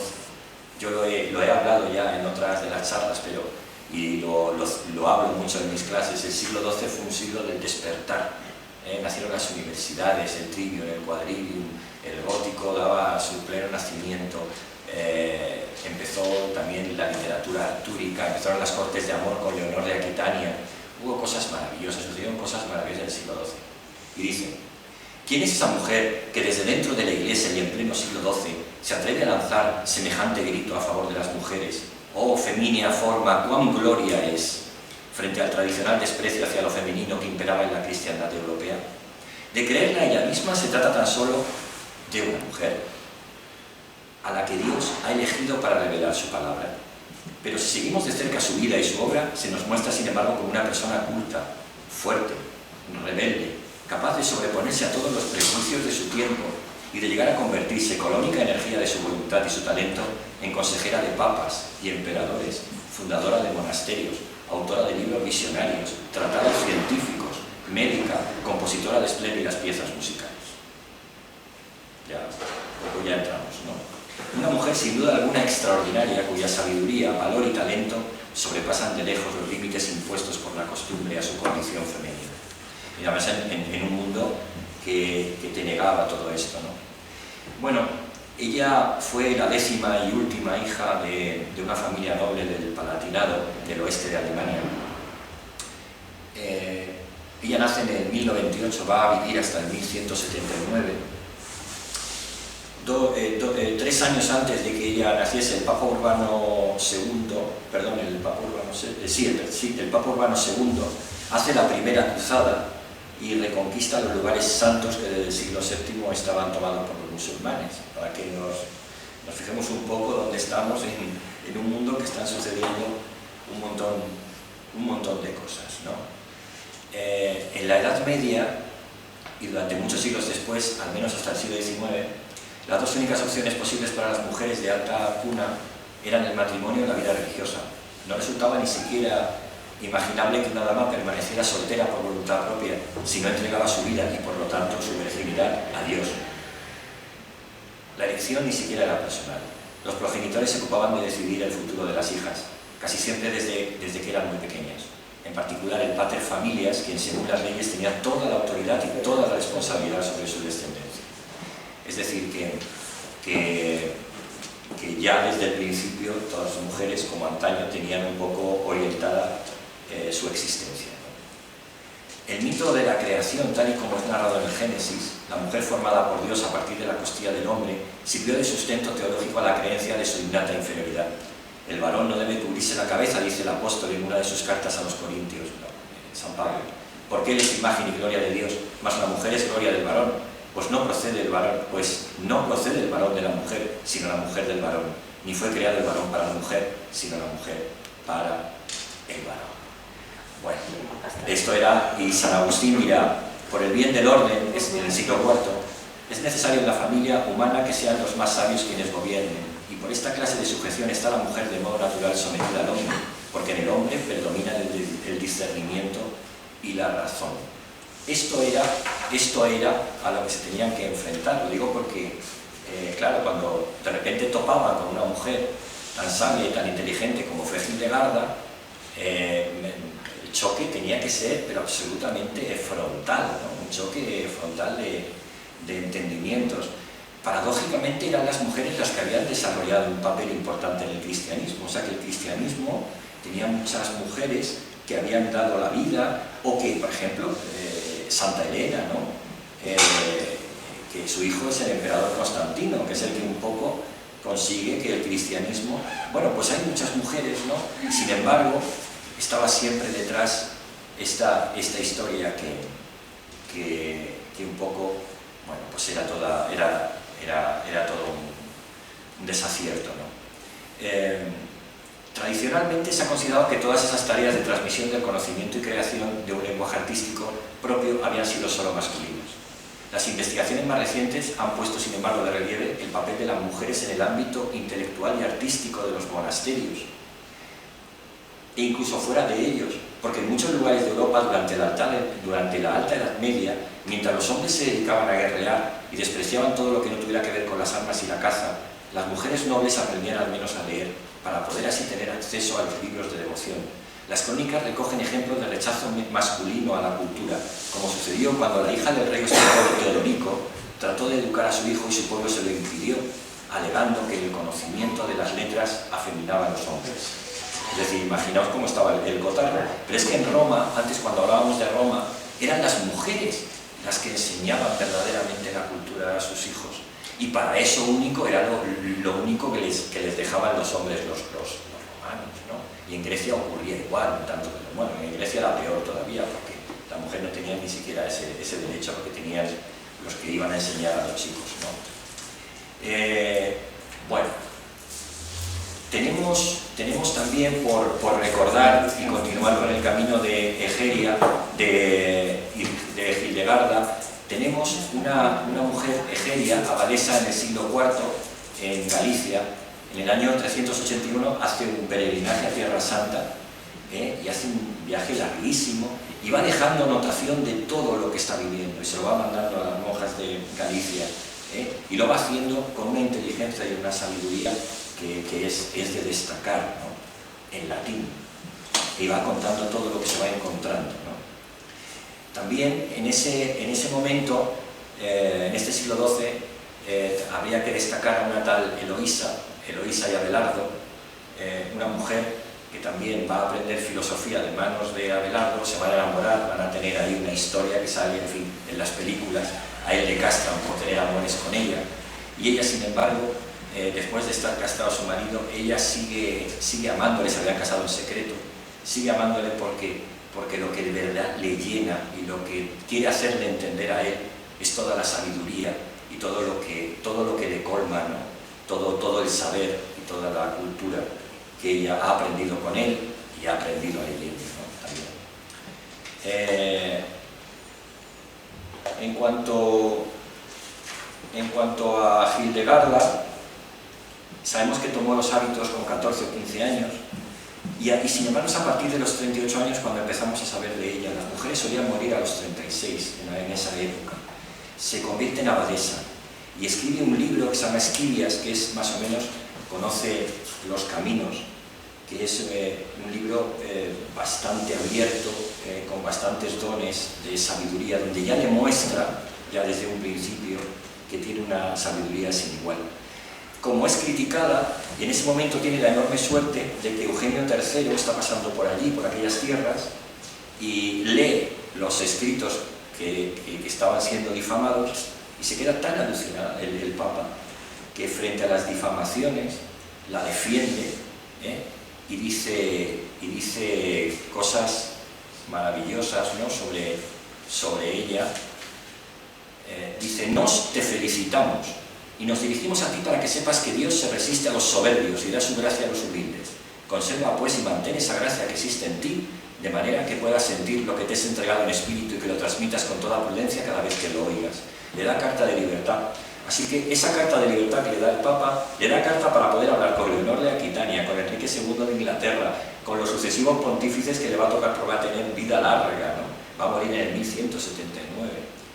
Yo lo he hablado ya en otras de las charlas, y lo hablo mucho en mis clases. El siglo XII fue un siglo del despertar. Nacieron las universidades, el trivium, el quadrivium, el gótico daba su pleno nacimiento. Empezó también la literatura artúrica, empezaron las cortes de amor con Leonor de Aquitania. Hubo cosas maravillosas, sucedieron cosas maravillosas del siglo XII. Y dice: ¿quién es esa mujer que desde dentro de la iglesia y en pleno siglo XII se atreve a lanzar semejante grito a favor de las mujeres? Oh, femínea forma, cuán gloria es, frente al tradicional desprecio hacia lo femenino que imperaba en la cristiandad europea. De creerla ella misma se trata tan solo de una mujer a la que Dios ha elegido para revelar su palabra. Pero si seguimos de cerca su vida y su obra, se nos muestra sin embargo como una persona culta, fuerte, rebelde, capaz de sobreponerse a todos los prejuicios de su tiempo y de llegar a convertirse con la única energía de su voluntad y su talento en consejera de papas y emperadores, fundadora de monasterios, autora de libros visionarios, tratados científicos, médica, compositora de espléndidas piezas musicales. Ya, poco ya entramos, ¿no? Una mujer sin duda alguna extraordinaria, cuya sabiduría, valor y talento sobrepasan de lejos los límites impuestos por la costumbre a su condición femenina. Y además en un mundo que te negaba todo esto, ¿no? Bueno, ella fue la 10ª y última hija de una familia noble del Palatinado, del oeste de Alemania. Ella nace en el 1098, va a vivir hasta el 1179. 3 años antes de que ella naciese, el Papa Urbano II, perdón, el Papa Urbano II hace la primera cruzada y reconquista los lugares santos que desde el siglo VII estaban tomados por los musulmanes, para que nos fijemos un poco dónde estamos en un mundo que están sucediendo un montón de cosas, ¿no? En la Edad Media, y durante muchos siglos después, al menos hasta el siglo XIX, las dos únicas opciones posibles para las mujeres de alta cuna eran el matrimonio y la vida religiosa. No resultaba ni siquiera imaginable que una dama permaneciera soltera por voluntad propia si no entregaba su vida y por lo tanto su virginidad a Dios. La elección ni siquiera era personal. Los progenitores se ocupaban de decidir el futuro de las hijas, casi siempre desde que eran muy pequeñas. En particular el pater familias, quien según las leyes tenía toda la autoridad y toda la responsabilidad sobre su descendencia. Es decir, que ya desde el principio todas las mujeres, como antaño, tenían un poco orientada su existencia. El mito de la creación, tal y como es narrado en el Génesis, la mujer formada por Dios a partir de la costilla del hombre, sirvió de sustento teológico a la creencia de su innata inferioridad. El varón no debe cubrirse la cabeza, dice el apóstol en una de sus cartas a los Corintios, San Pablo. Porque él es imagen y gloria de Dios, mas la mujer es gloria del varón. Pues no procede el varón de la mujer, sino la mujer del varón. Ni fue creado el varón para la mujer, sino la mujer para el varón. Bueno, esto era, y San Agustín dirá, por el bien del orden, en el siglo IV, es necesario en la familia humana que sean los más sabios quienes gobiernen, y por esta clase de sujeción está la mujer de modo natural sometida al hombre, porque en el hombre predomina el discernimiento y la razón. Esto era a lo que se tenían que enfrentar, lo digo porque, claro, cuando de repente topaban con una mujer tan sabia y tan inteligente como fue Hildegarda, el choque tenía que ser, pero absolutamente frontal, ¿no? Un choque frontal de entendimientos. Paradójicamente eran las mujeres las que habían desarrollado un papel importante en el cristianismo, o sea que el cristianismo tenía muchas mujeres que habían dado la vida, o que, por ejemplo, Santa Elena, ¿no? Que su hijo es el emperador Constantino, que es el que un poco consigue que el cristianismo... Bueno, pues hay muchas mujeres, ¿no? Y sin embargo, estaba siempre detrás esta historia que un poco, bueno, pues era todo un desacierto, ¿no? Tradicionalmente se ha considerado que todas esas tareas de transmisión del conocimiento y creación de un lenguaje artístico propio habían sido solo masculinos. Las investigaciones más recientes han puesto, sin embargo, de relieve el papel de las mujeres en el ámbito intelectual y artístico de los monasterios, e incluso fuera de ellos, porque en muchos lugares de Europa durante la Alta Edad Media, mientras los hombres se dedicaban a guerrear y despreciaban todo lo que no tuviera que ver con las armas y la caza, las mujeres nobles aprendían al menos a leer, para poder así tener acceso a los libros de devoción. Las crónicas recogen ejemplos de rechazo masculino a la cultura, como sucedió cuando la hija del rey español Teodorico trató de educar a su hijo y su pueblo se lo impidió, alegando que el conocimiento de las letras afeminaba a los hombres. Es decir, imaginaos cómo estaba el cotarro. Pero es que en Roma, antes cuando hablábamos de Roma, eran las mujeres las que enseñaban verdaderamente la cultura a sus hijos. Y para eso único era lo único que les dejaban los hombres, los romanos, ¿no? Y en Grecia ocurría igual, tanto que, bueno, en Grecia era peor todavía, porque la mujer no tenía ni siquiera ese derecho a lo que tenían los que iban a enseñar a los chicos, ¿no? Bueno, tenemos también, por recordar y continuar con el camino de Egeria, de Hildegarda, tenemos una mujer, Egeria, abadesa en el siglo IV, en Galicia. En el año 381 hace un peregrinaje a Tierra Santa, y hace un viaje larguísimo, y va dejando notación de todo lo que está viviendo y se lo va mandando a las monjas de Galicia, y lo va haciendo con una inteligencia y una sabiduría que es de destacar, ¿no? En latín, y va contando todo lo que se va encontrando, ¿no? También en ese momento, en este siglo XII, habría que destacar a una tal Eloísa y Abelardo, una mujer que también va a aprender filosofía de manos de Abelardo, se van a enamorar, van a tener ahí una historia que sale, en fin, en las películas. A él le castran por tener amores con ella, y ella, sin embargo, después de estar castrado a su marido, ella sigue amándole, se habían casado en secreto, sigue amándole porque lo que de verdad le llena y lo que quiere hacerle entender a él es toda la sabiduría y todo lo que le colma, ¿no? Todo el saber y toda la cultura que ella ha aprendido con él y ha aprendido a él, ¿no? También. En cuanto a Hildegarda, sabemos que tomó los hábitos con 14 o 15 años, y sin embargo es a partir de los 38 años cuando empezamos a saber de ella. Las mujeres solían morir a los 36 en esa época. Se convierte en abadesa y escribe un libro que se llama Esquilias, que es más o menos, conoce los caminos, que es un libro bastante abierto, con bastantes dones de sabiduría, donde ya le muestra, ya desde un principio, que tiene una sabiduría sin igual. Como es criticada, y en ese momento tiene la enorme suerte de que Eugenio III está pasando por allí, por aquellas tierras, y lee los escritos que estaban siendo difamados, y se queda tan alucinada el Papa, que frente a las difamaciones la defiende, y dice cosas maravillosas, ¿no? sobre ella. Dice: nos te felicitamos y nos dirigimos a ti para que sepas que Dios se resiste a los soberbios y da su gracia a los humildes. Conserva pues y mantén esa gracia que existe en ti, de manera que puedas sentir lo que te es entregado en espíritu y que lo transmitas con toda prudencia cada vez que lo oigas. Le da carta de libertad. Así que esa carta de libertad que le da el Papa, le da carta para poder hablar con Leonor de Aquitania, con Enrique II de Inglaterra, con los sucesivos pontífices que le va a tocar, porque va a tener vida larga, ¿no? Va a morir en el 1179,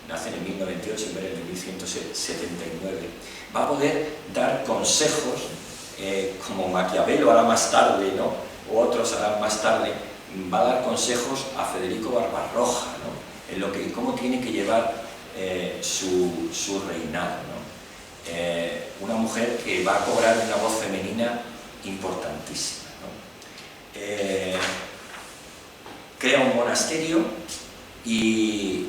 nace en el 1098 y muere en el 1179. Va a poder dar consejos, como Maquiavelo hará más tarde, ¿no? O otros harán más tarde. Va a dar consejos a Federico Barbarroja, ¿no? En lo que, cómo tiene que llevar su reinado, ¿no? Una mujer que va a cobrar una voz femenina importantísima, ¿no? Crea un monasterio y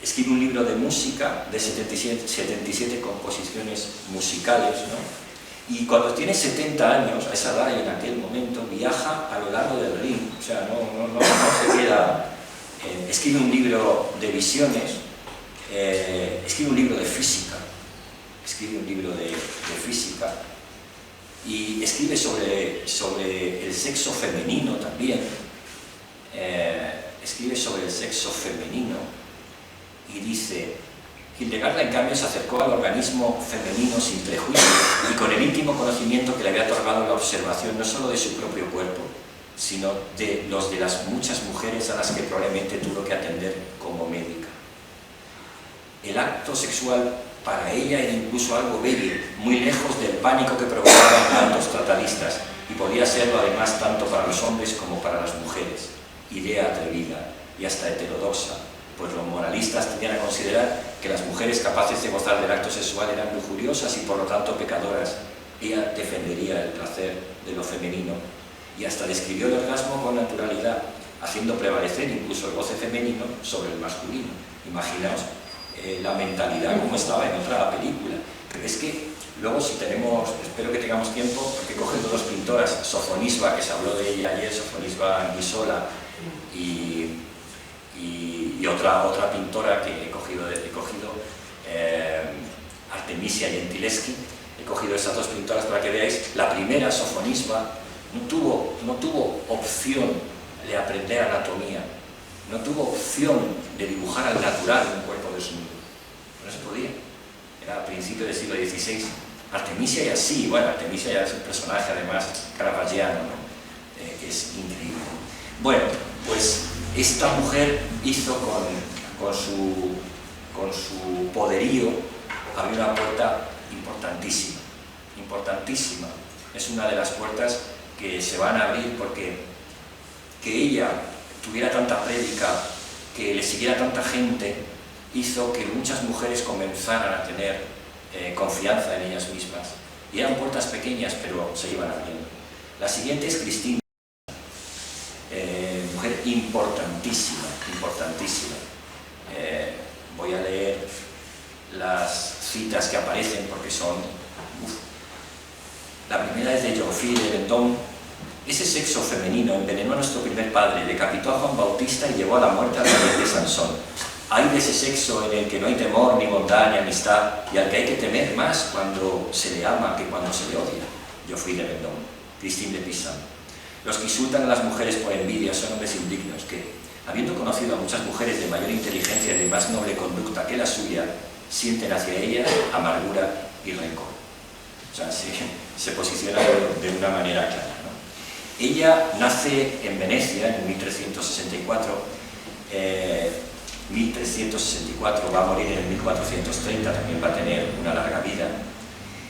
escribe un libro de música de 77 composiciones musicales, ¿no? Y cuando tiene 70 años, a esa edad y en aquel momento, viaja a lo largo del Rin, o sea, no se queda. Escribe un libro de visiones, escribe un libro de física, y escribe sobre el sexo femenino también, y dice: Hildegarda, en cambio, se acercó al organismo femenino sin prejuicio y con el íntimo conocimiento que le había otorgado la observación no solo de su propio cuerpo, sino de los de las muchas mujeres a las que probablemente tuvo que atender como médica. El acto sexual para ella era incluso algo bello, muy lejos del pánico que provocaban tantos tratadistas, y podía serlo además tanto para los hombres como para las mujeres. Idea atrevida y hasta heterodoxa, pues los moralistas tendían a considerar que las mujeres capaces de gozar del acto sexual eran lujuriosas y por lo tanto pecadoras. Ella defendería el placer de lo femenino y hasta describió el orgasmo con naturalidad, haciendo prevalecer incluso el goce femenino sobre el masculino. Imaginaos la mentalidad como estaba en otra película. Pero es que luego, si tenemos, espero que tengamos tiempo, porque he cogido dos pintoras, Sofonisba, que se habló de ella ayer, Sofonisba Anguissola, y otra pintora que he cogido Artemisia Gentileschi. He cogido esas dos pintoras para que veáis. La primera, Sofonisba, no tuvo opción de aprender anatomía, no tuvo opción de dibujar al natural un cuerpo desnudo, no se podía. Era a principios del siglo XVI. Artemisia ya sí, bueno, Artemisia ya es un personaje además caravaggiano, ¿no? Que es increíble. Bueno, pues esta mujer hizo con su poderío, abrió una puerta importantísima, importantísima. Es una de las puertas que se van a abrir porque que ella tuviera tanta prédica, que le siguiera tanta gente, hizo que muchas mujeres comenzaran a tener confianza en ellas mismas. Y eran puertas pequeñas, pero se iban abriendo. La siguiente es Cristina, mujer importantísima, importantísima. Voy a leer las citas que aparecen porque son... La primera es de Geoffrey de Vendôme. Ese sexo femenino envenenó a nuestro primer padre, decapitó a Juan Bautista y llevó a la muerte al valiente Sansón. Hay de ese sexo en el que no hay temor, ni bondad, ni amistad, y al que hay que temer más cuando se le ama que cuando se le odia. Geoffrey de Vendôme. Christine de Pizan. Los que insultan a las mujeres por envidia son hombres indignos que, habiendo conocido a muchas mujeres de mayor inteligencia y de más noble conducta que la suya, sienten hacia ellas amargura y rencor. O sea, se posiciona de una manera clara, ¿no? Ella nace en Venecia en 1364, va a morir en 1430, también va a tener una larga vida.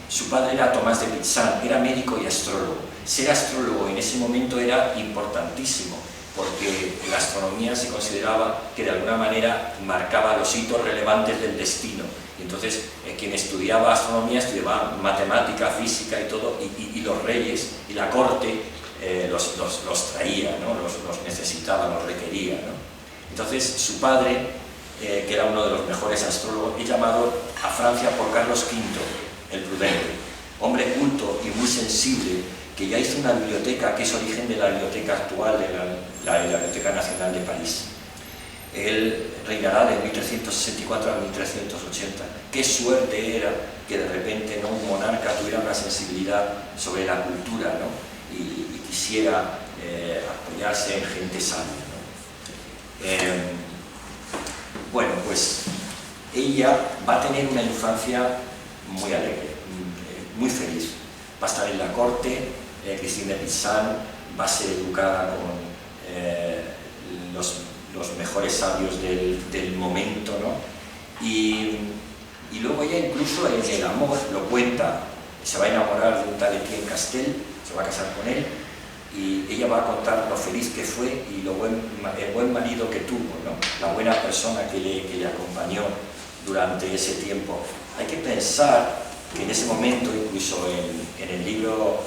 Su padre era Tomás de Pizan, era médico y astrólogo. Ser astrólogo en ese momento era importantísimo, porque la astronomía se consideraba que de alguna manera marcaba los hitos relevantes del destino. Y entonces, quien estudiaba astronomía estudiaba matemática, física y todo, y los reyes y la corte los traía, ¿no? los necesitaba, los requería, ¿no? Entonces, su padre, que era uno de los mejores astrólogos, es llamado a Francia por Carlos V, el Prudente, hombre culto y muy sensible, que ya hizo una biblioteca que es origen de la biblioteca actual, de la Biblioteca Nacional de París. Él reinará de 1364 a 1380. Qué suerte era que de repente, ¿no?, un monarca tuviera una sensibilidad sobre la cultura, ¿no?, y quisiera apoyarse en gente sabia, ¿no? Bueno, pues ella va a tener una infancia muy alegre, muy feliz. Va a estar en la corte, Christine de Pizan, va a ser educada con los mejores sabios del momento, ¿no? Y luego ella incluso en el amor lo cuenta, se va a enamorar de un tal Etienne Castel, se va a casar con él, y ella va a contar lo feliz que fue y el buen marido que tuvo, ¿no?, la buena persona que le acompañó durante ese tiempo. Hay que pensar que en ese momento, incluso en el libro,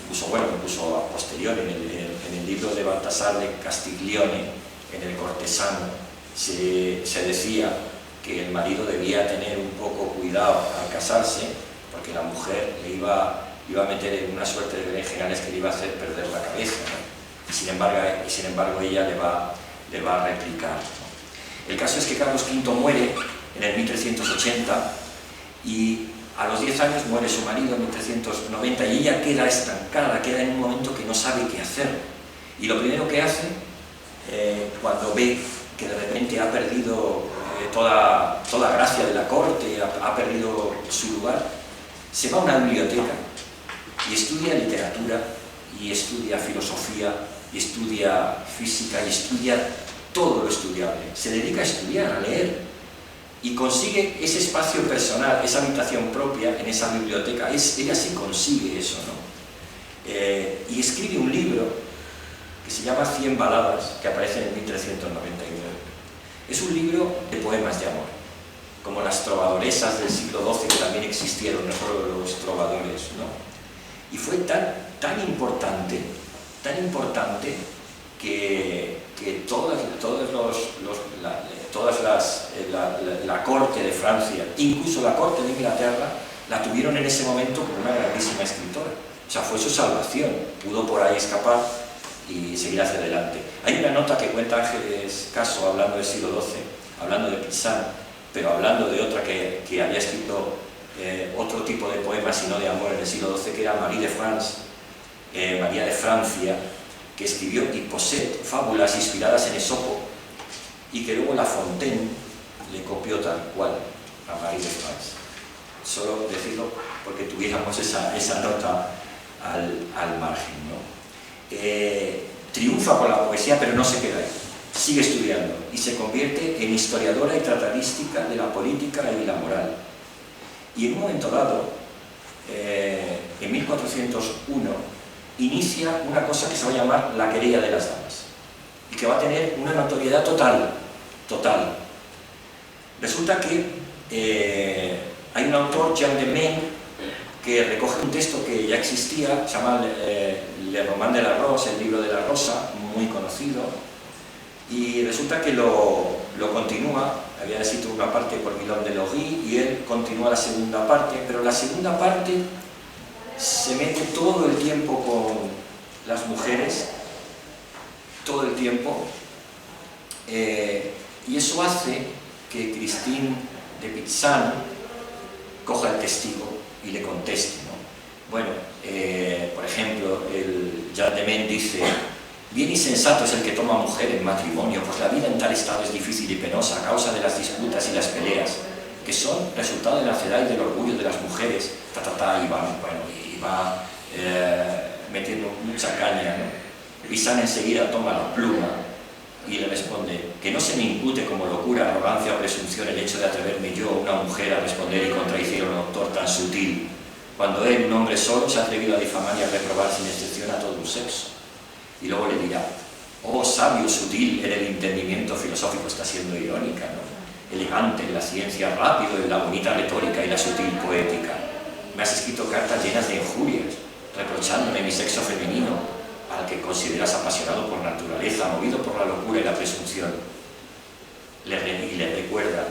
incluso a posterior, en el libro de Baltasar de Castiglione, en El cortesano, se decía que el marido debía tener un poco cuidado al casarse, porque la mujer le iba a meter en una suerte de berenjenales que le iba a hacer perder la cabeza, ¿no? Y sin embargo ella le va a replicar, ¿no? El caso es que Carlos V muere en el 1380 y a los 10 años muere su marido en 1390 y ella queda estancada, queda en un momento que no sabe qué hacer. Y lo primero que hace, cuando ve que de repente ha perdido toda gracia de la corte, ha perdido su lugar, se va a una biblioteca y estudia literatura, y estudia filosofía, y estudia física, y estudia todo lo estudiable. Se dedica a estudiar, a leer, y consigue ese espacio personal, esa habitación propia en esa biblioteca. Ella sí consigue eso, ¿no? Y escribe un libro que se llama 100 baladas, que aparece en 1399. Es un libro de poemas de amor, como las trovadoresas del siglo XII, que también existieron, no solo los trovadores, ¿no? Y fue tan importante que la corte de Francia, incluso la corte de Inglaterra, la tuvieron en ese momento como una grandísima escritora. O sea, fue su salvación, pudo por ahí escapar y seguir hacia adelante. Hay una nota que cuenta Ángeles Caso, hablando del siglo XII, hablando de Pizan, pero hablando de otra que había escrito otro tipo de poemas y no de amor en el siglo XII, que era María de Francia, que escribió Hipposet, fábulas inspiradas en Esopo, y que luego La Fontaine le copió tal cual a María de Francia. Solo decirlo porque tuviéramos esa nota al margen, ¿no? Triunfa con la poesía, pero no se queda ahí. sigue estudiando y se convierte en historiadora y tratadística de la política y la moral. Y en un momento dado, en 1401, inicia una cosa que se va a llamar la querella de las damas y que va a tener una notoriedad total. Resulta que hay un autor, Jean de Maine, que recoge un texto que ya existía, se llama Le Roman de la Rose, el libro de la Rosa, muy conocido, y resulta que lo continúa. Había escrito una parte por Milon de Logis y él continúa la segunda parte, pero la segunda parte se mete todo el tiempo con las mujeres, todo el tiempo, y eso hace que Christine de Pizan coja el testigo y le conteste, ¿no? Bueno, por ejemplo, el Jean de Maine dice: bien y sensato es el que toma mujer en matrimonio, pues la vida en tal estado es difícil y penosa a causa de las disputas y las peleas, que son resultado de la necedad y del orgullo de las mujeres, y va metiendo mucha caña, ¿no? Pizan enseguida toma la pluma y le responde: que no se me impute como locura, arrogancia o presunción el hecho de atreverme yo, una mujer, a responder y contradecir a un autor tan sutil, cuando él, un hombre solo, se ha atrevido a difamar y a reprobar sin excepción a todo un sexo. Y luego le dirá: oh sabio, sutil, en el entendimiento filosófico, está siendo irónica, ¿no? Elegante en la ciencia, rápido en la bonita retórica y la sutil poética. Me has escrito cartas llenas de injurias, reprochándome mi sexo femenino, al que consideras apasionado por naturaleza, movido por la locura y la presunción. Y le recuerda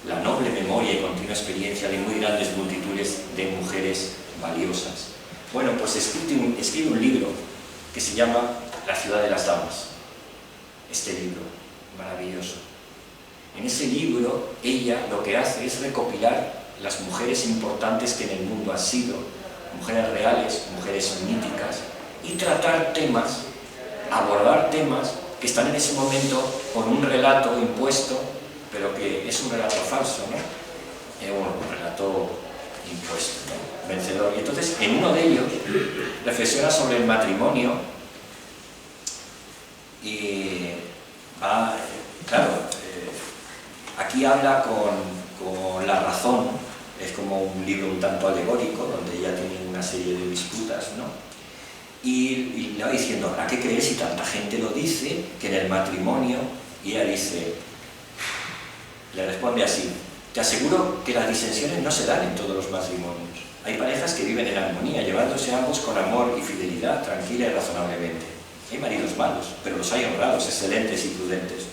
la noble memoria y continua experiencia de muy grandes multitudes de mujeres valiosas. Bueno, pues escribe un libro que se llama La ciudad de las damas. Este libro, maravilloso. En ese libro, ella lo que hace es recopilar las mujeres importantes que en el mundo han sido, mujeres reales, mujeres míticas, y tratar temas, abordar temas que están en ese momento con un relato impuesto, pero que es un relato falso, ¿no? Un relato impuesto, ¿no? Vencedor. Y entonces, en uno de ellos, reflexiona sobre el matrimonio y va, claro, aquí habla con la razón, es como un libro un tanto alegórico, donde ella tiene una serie de disputas, ¿no? Y le va diciendo: ¿habrá que creer si tanta gente lo dice, que en el matrimonio? Y ella dice, le responde así: te aseguro que las disensiones no se dan en todos los matrimonios. Hay parejas que viven en armonía, llevándose ambos con amor y fidelidad, tranquila y razonablemente. Hay maridos malos, pero los hay honrados, excelentes y prudentes.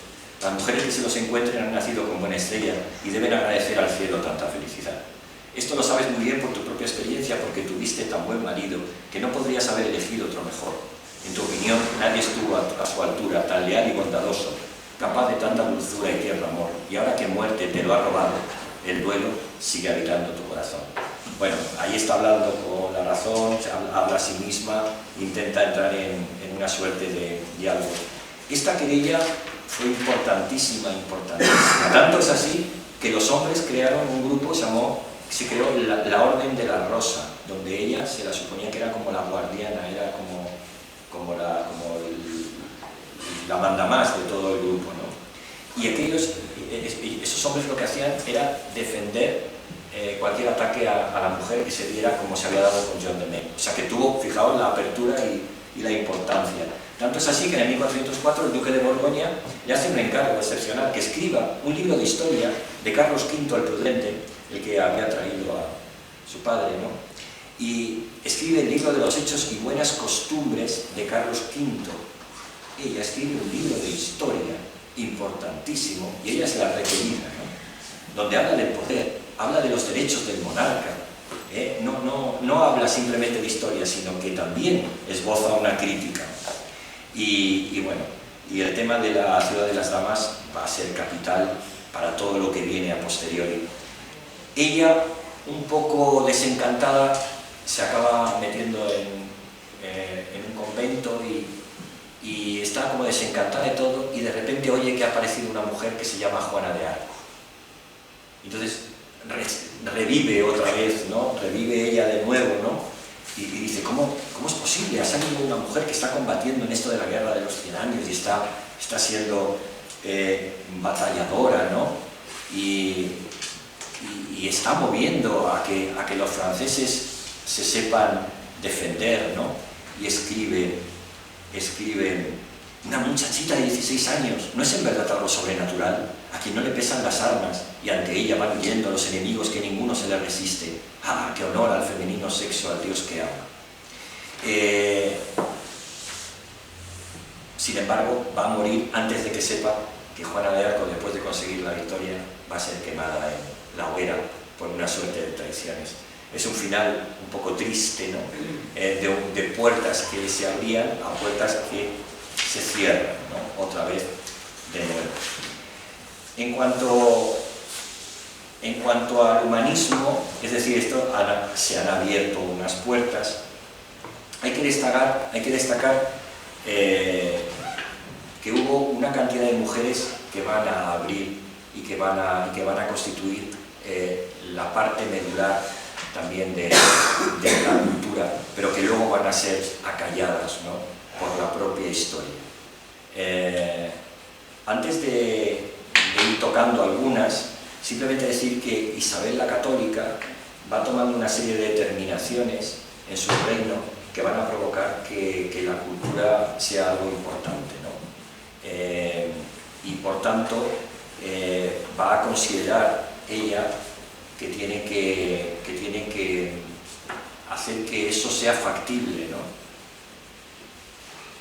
Las mujeres que se los encuentren han nacido con buena estrella y deben agradecer al cielo tanta felicidad. Esto lo sabes muy bien por tu propia experiencia, porque tuviste tan buen marido que no podrías haber elegido otro mejor. En tu opinión, nadie estuvo a su altura, tan leal y bondadoso, capaz de tanta dulzura y tierno amor. Y ahora que muerte te lo ha robado, el duelo sigue habitando tu corazón. Bueno, ahí está hablando con la razón, habla a sí misma, intenta entrar en una suerte de diálogo. Esta querella fue importantísima. Tanto es así que los hombres crearon un grupo, se creó la Orden de la Rosa, donde ella se la suponía que era como la guardiana, era como la mandamás de todo el grupo, ¿no? Y esos hombres lo que hacían era defender cualquier ataque a la mujer que se diera, como se había dado con John de Maine. O sea que tuvo, fijaos, la apertura y la importancia. Tanto es así que en el 1404 el duque de Borgoña le hace un encargo excepcional, que escriba un libro de historia de Carlos V el Prudente, el que había traído a su padre, ¿no? Y escribe el libro de los hechos y buenas costumbres de Carlos V. Ella escribe un libro de historia importantísimo, y ella es la requerida, ¿no? Donde habla del poder, habla de los derechos del monarca, no habla simplemente de historia, sino que también esboza una crítica. Y bueno, y el tema de la ciudad de las damas va a ser capital para todo lo que viene a posteriori. Ella, un poco desencantada, se acaba metiendo en un convento y está como desencantada de todo, y de repente oye que ha aparecido una mujer que se llama Juana de Arco. Entonces revive otra vez, ¿no? Revive ella de nuevo, ¿no? Y dice, ¿cómo es posible? Ha salido una mujer que está combatiendo en esto de la guerra de los 100 años y está siendo batalladora, ¿no? Y está moviendo a que los franceses se sepan defender, ¿no? Y escribe, una muchachita de 16 años, ¿no es en verdad algo sobrenatural? A quien no le pesan las armas y ante ella van huyendo los enemigos que ninguno se le resiste. ¡Ah, qué honor al femenino sexo, al Dios que ama! Sin embargo, va a morir antes de que sepa que Juana de Arco, después de conseguir la victoria, va a ser quemada en la hoguera por una suerte de traiciones. Es un final un poco triste, ¿no? De puertas que se abrían a puertas que se cierran, ¿no? Otra vez de nuevo. En cuanto al humanismo, es decir, se han abierto unas puertas. Hay que destacar que hubo una cantidad de mujeres que van a abrir y que van a constituir la parte medular también de la cultura, pero que luego van a ser acalladas, ¿no? Por la propia historia. Antes de ir tocando algunas, simplemente decir que Isabel la Católica va tomando una serie de determinaciones en su reino que van a provocar que la cultura sea algo importante, ¿no? Y por tanto va a considerar ella que tiene que hacer que eso sea factible, ¿no?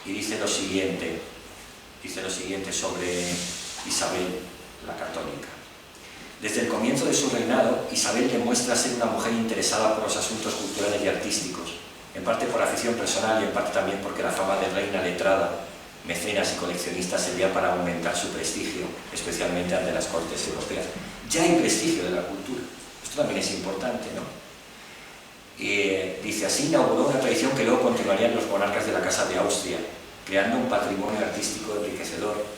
Y dice lo siguiente sobre Isabel la Católica. Desde el comienzo de su reinado, Isabel demuestra ser una mujer interesada por los asuntos culturales y artísticos, en parte por afición personal y en parte también porque la fama de reina letrada, mecenas y coleccionistas servía para aumentar su prestigio, especialmente ante las cortes europeas. Ya hay prestigio de la cultura, esto también es importante, ¿no? Dice, así inauguró una tradición que luego continuarían los monarcas de la Casa de Austria, creando un patrimonio artístico enriquecedor.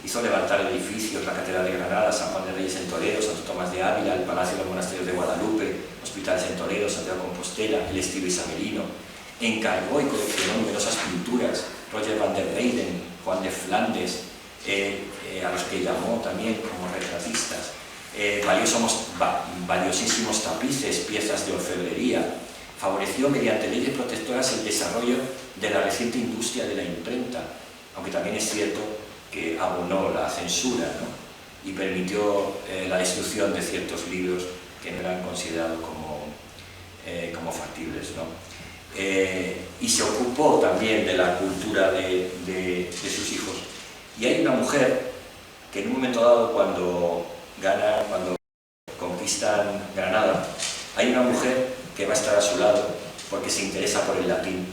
Hizo levantar edificios, la Catedral de Granada, San Juan de Reyes en Toledo, Santo Tomás de Ávila, el Palacio de los Monasterios de Guadalupe, hospitales en Toledo, Santiago de Compostela, el estilo isabelino. Encargó y coleccionó numerosas pinturas, Roger van der Weyden, Juan de Flandes, a los que llamó también como retratistas, valiosísimos tapices, piezas de orfebrería. Favoreció mediante leyes protectoras el desarrollo de la reciente industria de la imprenta, aunque también es cierto que abonó la censura, ¿no? Y permitió la destrucción de ciertos libros que no eran considerados como factibles, ¿no? Y se ocupó también de la cultura de sus hijos. Y hay una mujer que en un momento dado, cuando conquistan Granada, hay una mujer que va a estar a su lado porque se interesa por el latín.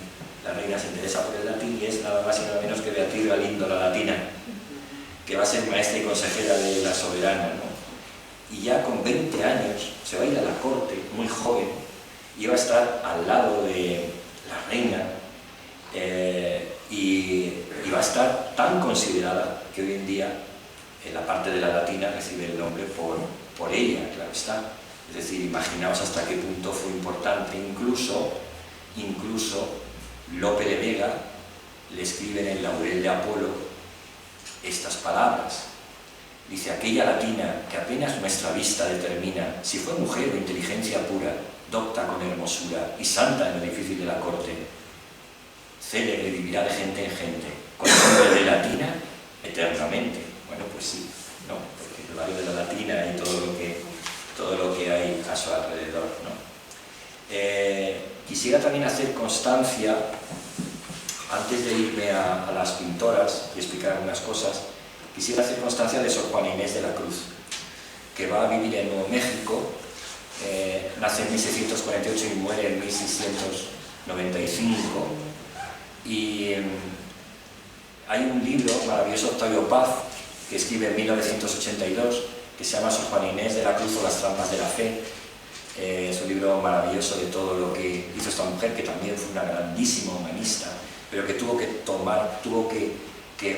La reina se interesa por el latín y es nada más y nada menos que Beatriz Galindo, la latina, que va a ser maestra y consejera de la soberana, ¿no? Y ya con 20 años se va a ir a la corte, muy joven, y va a estar al lado de la reina y va a estar tan considerada que hoy en día en la parte de la latina recibe el nombre por ella, claro está. Es decir, imaginaos hasta qué punto fue importante. Incluso Lope de Vega le escribe en el Laurel de Apolo estas palabras. Dice, aquella latina que apenas nuestra vista determina si fue mujer o inteligencia pura, docta con hermosura y santa en lo difícil de la corte, célebre vivirá de gente en gente, con nombre de latina eternamente. Bueno, pues sí, ¿no? Porque el barrio de la latina y todo lo que hay a su alrededor, ¿no? Quisiera también hacer constancia, antes de irme a las pintoras y explicar algunas cosas, quisiera hacer constancia de Sor Juana Inés de la Cruz, que va a vivir en Nuevo México, nace en 1648 y muere en 1695, y hay un libro maravilloso, Octavio Paz, que escribe en 1982, que se llama Sor Juana Inés de la Cruz o las trampas de la fe. Es un libro maravilloso de todo lo que hizo esta mujer, que también fue una grandísima humanista, pero que tuvo que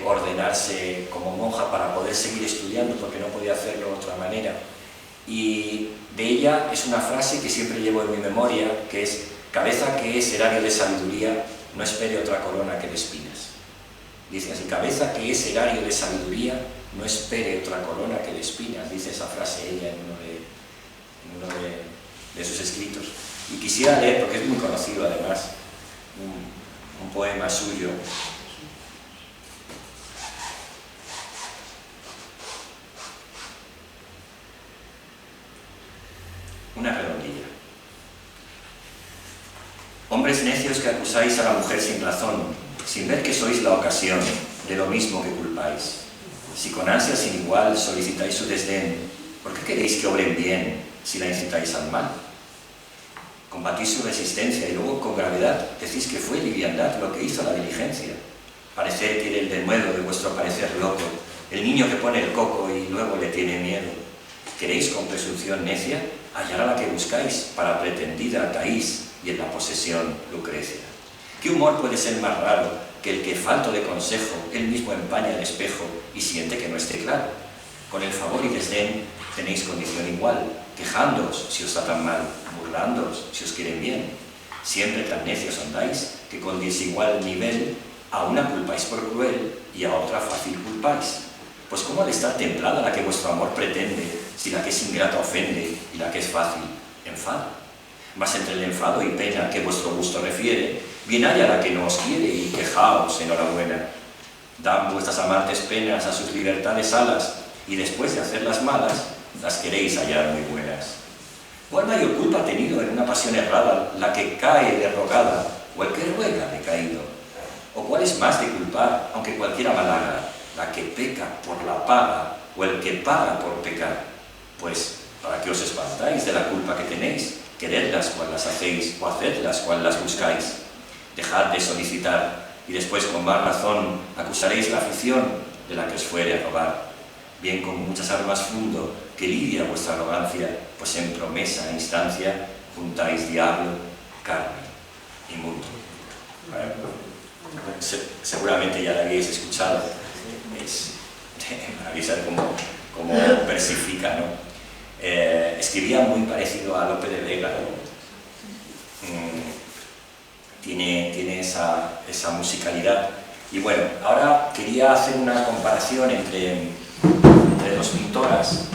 ordenarse como monja para poder seguir estudiando, porque no podía hacerlo de otra manera. Y de ella es una frase que siempre llevo en mi memoria, que es: cabeza que es erario de sabiduría, no espere otra corona que de espinas. Dice así: cabeza que es erario de sabiduría, no espere otra corona que de espinas, dice esa frase ella en uno de sus escritos. Y quisiera leer, porque es muy conocido además, un poema suyo. Una redondilla. Hombres necios que acusáis a la mujer sin razón, sin ver que sois la ocasión de lo mismo que culpáis. Si con ansia sin igual solicitáis su desdén, ¿por qué queréis que obren bien si la incitáis al mal? Combatís su resistencia y luego con gravedad decís que fue liviandad lo que hizo la diligencia. Parecer quiere el denuedo de vuestro parecer loco, el niño que pone el coco y luego le tiene miedo. ¿Queréis con presunción necia hallar a la que buscáis para pretendida Taís y en la posesión Lucrecia? ¿Qué humor puede ser más raro que el que, falto de consejo, él mismo empaña el espejo y siente que no esté claro? Con el favor y desdén tenéis condición igual, quejándoos si os tratan mal, burlándoos si os quieren bien. Siempre tan necios andáis que con desigual nivel a una culpáis por cruel y a otra fácil culpáis. Pues ¿cómo ha de estar templada la que vuestro amor pretende, si la que es ingrata ofende y la que es fácil enfada? Mas entre el enfado y pena que vuestro gusto refiere, bien haya la que no os quiere y quejaos, enhorabuena. Dan vuestras amantes penas a sus libertades alas y después de hacerlas malas, las queréis hallar muy buenas. ¿Cuál mayor culpa ha tenido en una pasión errada la que cae derrogada o el que ruega decaído? ¿O cuál es más de culpar, aunque cualquiera mal haga, la que peca por la paga o el que paga por pecar? Pues, ¿para qué os espantáis de la culpa que tenéis? Queredlas cual las hacéis o hacedlas cual las buscáis. Dejad de solicitar y después con más razón acusaréis la afición de la que os fuere a robar. Bien con muchas armas fundo que lidia vuestra arrogancia, pues en promesa e instancia juntáis diablo, carne y mundo. Bueno, seguramente ya la habéis escuchado, es maravilloso cómo versifica, ¿no? Escribía muy parecido a Lope de Vega, ¿no? Tiene esa musicalidad. Y bueno, ahora quería hacer una comparación entre dos pintoras.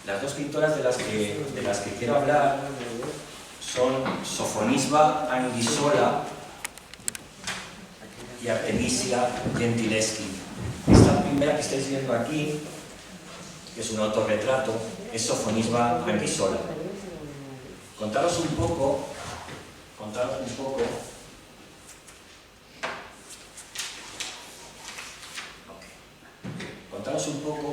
Las dos pintoras de las que quiero hablar son Sofonisba Anguissola y Artemisia Gentileschi. Esta primera que estáis viendo aquí, que es un autorretrato, es Sofonisba Anguissola. Contaros un poco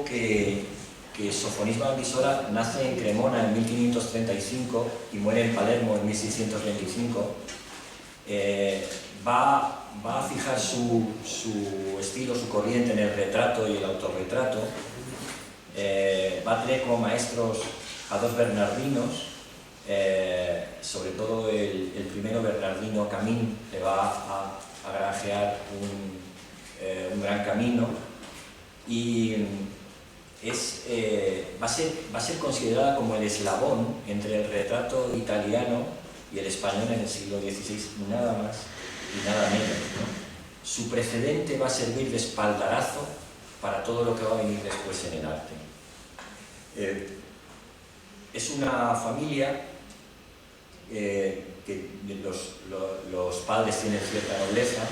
que Sofonisba Anguissola nace en Cremona en 1535 y muere en Palermo en 1625. Va a fijar su estilo, su corriente en el retrato y el autorretrato. Va a tener como maestros a dos bernardinos, sobre todo el primero, Bernardino Camín, le va a granjear un gran camino, y va a ser considerada como el eslabón entre el retrato italiano y el español en el siglo XVI, nada más y nada menos, ¿no? Su precedente va a servir de espaldarazo para todo lo que va a venir después en el arte. Es una familia que los padres tienen cierta nobleza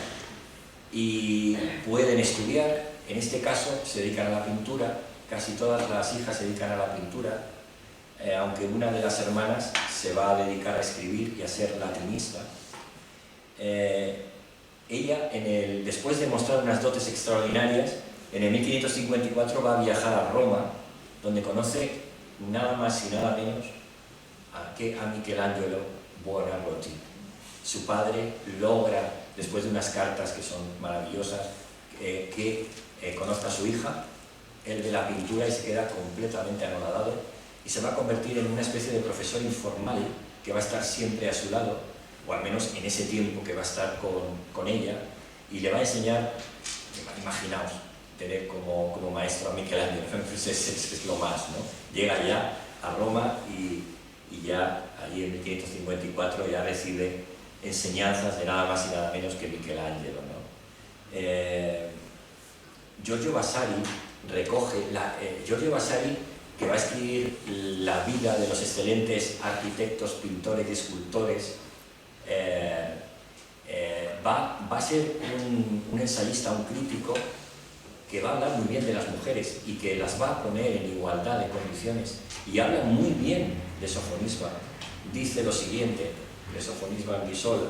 y pueden estudiar. En este caso se dedican a la pintura, casi todas las hijas se dedican a la pintura, aunque una de las hermanas se va a dedicar a escribir y a ser latinista. Ella, después de mostrar unas dotes extraordinarias, en el 1554 va a viajar a Roma, donde conoce nada más y nada menos a Michelangelo Buonarroti. Su padre logra, después de unas cartas que son maravillosas, que conozca a su hija. Él ve la pintura y se queda completamente anonadado y se va a convertir en una especie de profesor informal que va a estar siempre a su lado, o al menos en ese tiempo que va a estar con ella, y le va a enseñar Imaginaos tener como maestro a Michelangelo, pues es lo más, ¿no? Llega ya a Roma y ya allí en 1554 ya recibe enseñanzas de nada más y nada menos que Michelangelo, ¿no? Giorgio Vasari recoge, Giorgio Vasari, que va a escribir la vida de los excelentes arquitectos, pintores y escultores, va a ser un ensayista, un crítico, que va a hablar muy bien de las mujeres y que las va a poner en igualdad de condiciones, y habla muy bien de Sofonisba. Dice lo siguiente de Sofonisba Anguissola.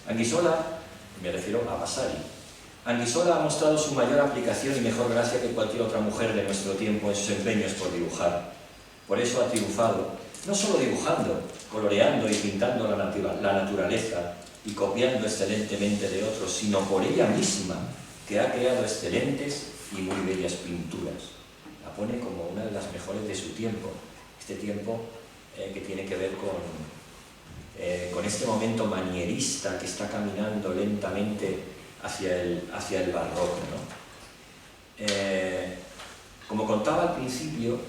Anguissola, me refiero a Vasari, Anguissola ha mostrado su mayor aplicación y mejor gracia que cualquier otra mujer de nuestro tiempo en sus empeños por dibujar. Por eso ha triunfado, no solo dibujando, coloreando y pintando la naturaleza y copiando excelentemente de otros, sino por ella misma, que ha creado excelentes y muy bellas pinturas. La pone como una de las mejores de su tiempo, este tiempo que tiene que ver con este momento manierista que está caminando lentamente hacia el barroco, ¿no? Como contaba al principio,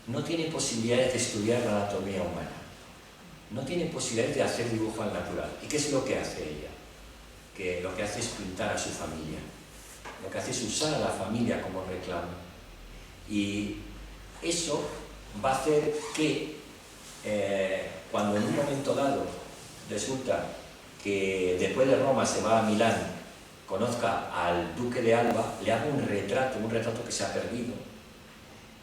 no tiene posibilidades de estudiar la anatomía humana, no tiene posibilidades de hacer dibujo al natural. ¿Y qué es lo que hace ella? Que lo que hace es pintar a su familia, lo que hace es usar a la familia como reclamo, y eso va a hacer que cuando en un momento dado resulta que después de Roma se va a Milán, conozca al duque de Alba, le haga un retrato que se ha perdido,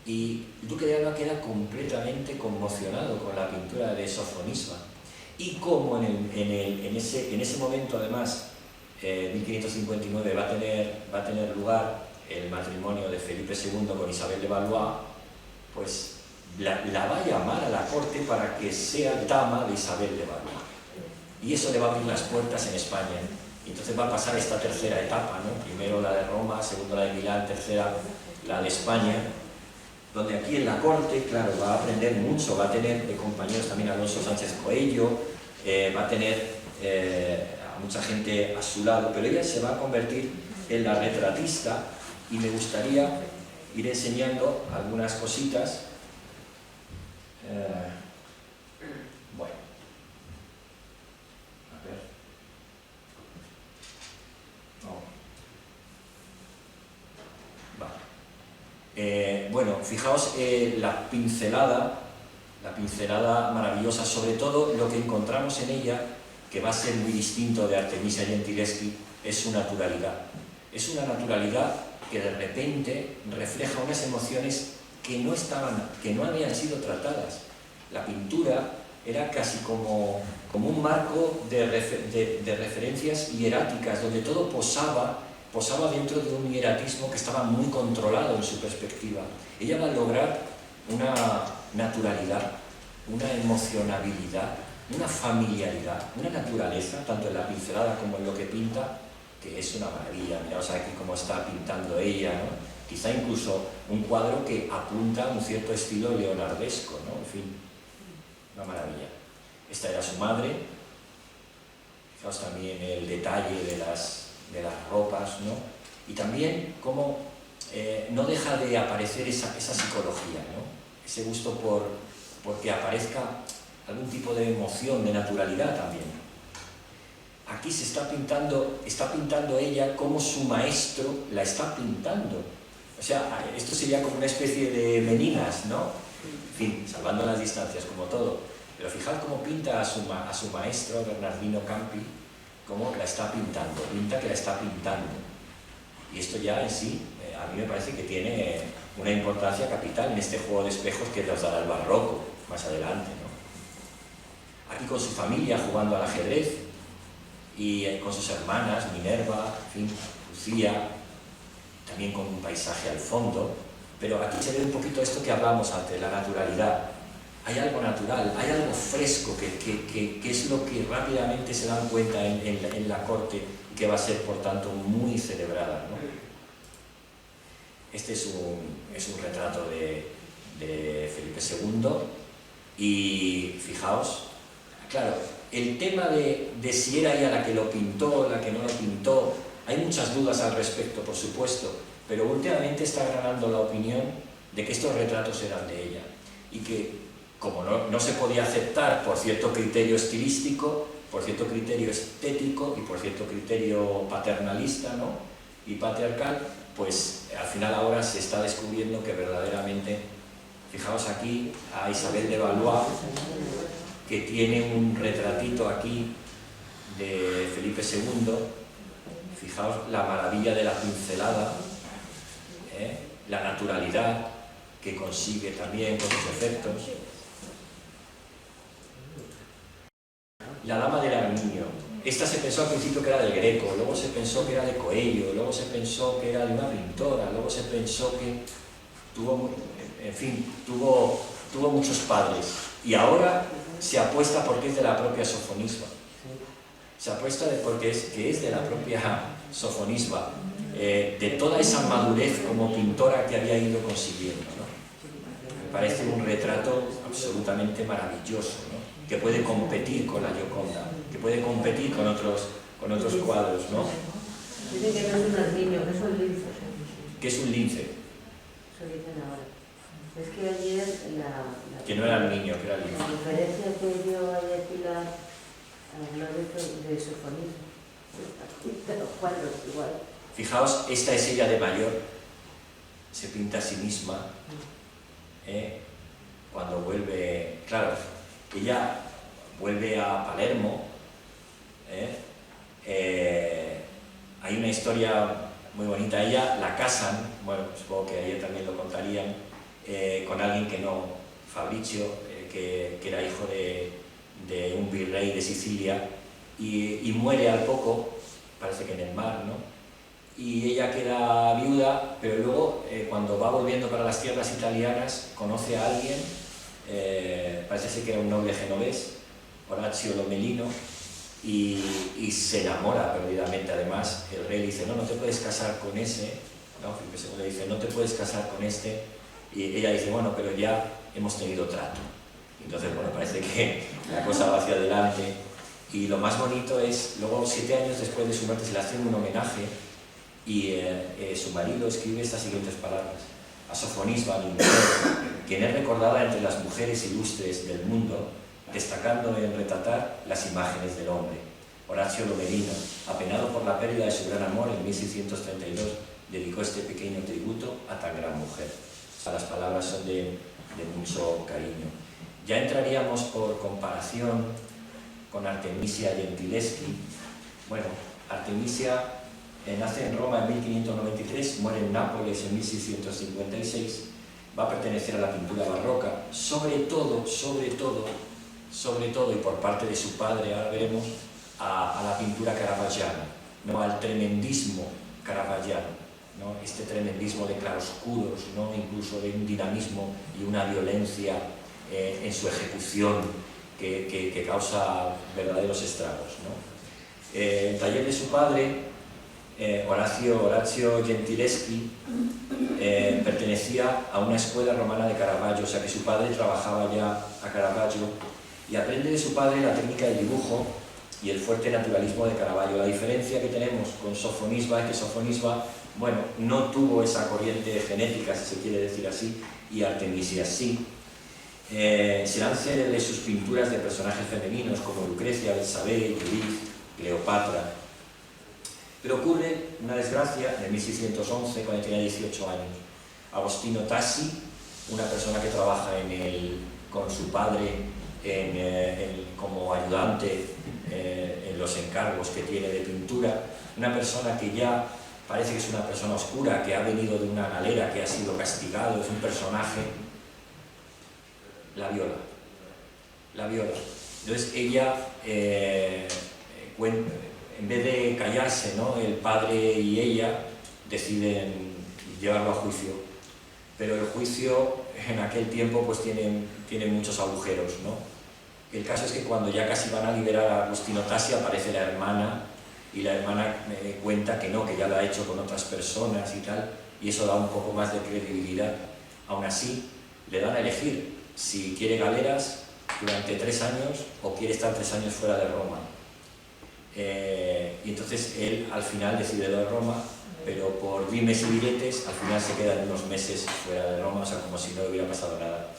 y el duque de Alba queda completamente conmocionado con la pintura de Sofonisba. Y como en ese momento, además, 1559 va a tener lugar el matrimonio de Felipe II con Isabel de Valois, pues la va a llamar a la corte para que sea dama de Isabel de Valois. Y eso le va a abrir las puertas en España. Y entonces va a pasar esta tercera etapa, ¿no? Primero la de Roma, segundo la de Milán, tercera la de España, donde aquí en la corte, claro, va a aprender mucho, va a tener de compañeros también a Alonso Sánchez Coello, va a tener a mucha gente a su lado, pero ella se va a convertir en la retratista, y me gustaría ir enseñando algunas cositas. Bueno, a ver. No. Vale. Bueno, fijaos la pincelada maravillosa, sobre todo lo que encontramos en ella, que va a ser muy distinto de Artemisia Gentileschi, es su naturalidad. Es una naturalidad que de repente refleja unas emociones que no habían sido tratadas. La pintura era casi como un marco de referencias hieráticas, donde todo posaba dentro de un hieratismo que estaba muy controlado en su perspectiva. Ella va a lograr una naturalidad, una emocionabilidad, una familiaridad, una naturaleza, tanto en la pincelada como en lo que pinta, que es una maravilla. Miraos aquí cómo está pintando ella, ¿no? Quizá incluso un cuadro que apunta a un cierto estilo leonardesco, ¿no? En fin, una maravilla. Esta era su madre. Fijaos también el detalle de las ropas, ¿no? Y también cómo no deja de aparecer esa psicología, ¿no? Ese gusto por que aparezca algún tipo de emoción, de naturalidad también. Aquí se está pintando ella como su maestro la está pintando. O sea, esto sería como una especie de meninas, ¿no? En fin, salvando las distancias, como todo. Pero fijad cómo pinta a su maestro, Bernardino Campi, cómo la está pintando, pinta que la está pintando. Y esto ya en sí, a mí me parece que tiene una importancia capital en este juego de espejos que nos dará el barroco más adelante, ¿no? Aquí con su familia jugando al ajedrez, y con sus hermanas, Minerva, en fin, Lucía, también con un paisaje al fondo. Pero aquí se ve un poquito esto que hablamos antes, la naturalidad. Hay algo natural, hay algo fresco que es lo que rápidamente se dan cuenta en la corte, y que va a ser, por tanto, muy celebrada, ¿no? Este es un retrato de Felipe II, y fijaos, claro, el tema de si era ella la que lo pintó, la que no lo pintó, Hay muchas dudas al respecto, por supuesto, pero últimamente está ganando la opinión de que estos retratos eran de ella y que, como no se podía aceptar por cierto criterio estilístico, por cierto criterio estético y por cierto criterio paternalista, ¿no?, y patriarcal, pues al final ahora se está descubriendo que verdaderamente, fijaos aquí a Isabel de Valois, que tiene un retratito aquí de Felipe II, fijaos la maravilla de la pincelada, la naturalidad que consigue también con sus efectos. La dama del Arminio. Esta se pensó al principio que era del Greco, luego se pensó que era de Coello, luego se pensó que era de una pintora, luego se pensó que tuvo muchos padres. Y ahora se apuesta porque es de la propia Sofonisba. Se apuesta porque es de la propia Sofonisba, de toda esa madurez como pintora que había ido consiguiendo, ¿no? Me parece un retrato absolutamente maravilloso, ¿no?, que puede competir con la Gioconda, que puede competir con otros cuadros, ¿no? Dicen que no es un armiño, que es un lince. ¿Qué es un lince? Eso dicen ahora. Es que ayer Que no era armiño, que era lince. La conferencia que dio ayer Pilar habló de sofonismo. De los cuadros igual. Fijaos, esta es ella de mayor, se pinta a sí misma, cuando vuelve, claro, ella vuelve a Palermo, hay una historia muy bonita, ella la casan, bueno, supongo que ayer también lo contarían, con alguien que no, Fabricio, que era hijo de un virrey de Sicilia, y muere al poco, parece que en el mar, ¿no? Y ella queda viuda, pero luego cuando va volviendo para las tierras italianas conoce a alguien, parece ser que era un noble genovés, Orazio Lomelino, y se enamora perdidamente. Además el rey le dice, no te puedes casar con ese, ¿no? Felipe II le dice, no te puedes casar con este, y ella dice, bueno, pero ya hemos tenido trato. Entonces, bueno, parece que la cosa va hacia adelante, y lo más bonito es, luego 7 años después de su muerte se le hace un homenaje, y su marido escribe estas siguientes palabras: a Sofonisba, mi mujer, quien es recordada entre las mujeres ilustres del mundo, destacando en retratar las imágenes del hombre. Orazio Lomelino, apenado por la pérdida de su gran amor, en 1632 dedicó este pequeño tributo a tan gran mujer. Las palabras son de mucho cariño. Ya entraríamos por comparación con Artemisia Gentileschi. Bueno, Artemisia nace en Roma en 1593, muere en Nápoles en 1656, va a pertenecer a la pintura barroca, sobre todo, y por parte de su padre, ahora veremos, a la pintura caravaggiana, ¿no?, al tremendismo caravaggiano, ¿no?, este tremendismo de claroscuros, ¿no?, incluso de un dinamismo y una violencia en su ejecución que causa verdaderos estragos, ¿no? El taller de su padre, Orazio Gentileschi, pertenecía a una escuela romana de Caravaggio, o sea que su padre trabajaba ya a Caravaggio, y aprende de su padre la técnica del dibujo y el fuerte naturalismo de Caravaggio. La diferencia que tenemos con Sofonisba es que Sofonisba, bueno, no tuvo esa corriente genética, si se quiere decir así, y Artemisia sí. Serán célebres sus pinturas de personajes femeninos como Lucrecia, Belsabé, Judith, Cleopatra. Pero ocurre una desgracia en 1611, cuando tenía 18 años. Agostino Tassi, una persona que trabaja con su padre como ayudante en los encargos que tiene de pintura, una persona que ya parece que es una persona oscura, que ha venido de una galera, que ha sido castigado, es un personaje, la viola. Entonces ella en vez de callarse, ¿no?, el padre y ella deciden llevarlo a juicio, pero el juicio en aquel tiempo pues tiene muchos agujeros, ¿no? El caso es que cuando ya casi van a liberar a Agostino Tassi aparece la hermana, y la hermana me cuenta que no, que ya lo ha hecho con otras personas y tal, y eso da un poco más de credibilidad. Aún así, le dan a elegir si quiere galeras durante 3 años o quiere estar 3 años fuera de Roma. y entonces él al final decide ir a Roma, pero por dimes y diretes al final se quedan unos meses fuera de Roma, o sea, como si no hubiera pasado nada.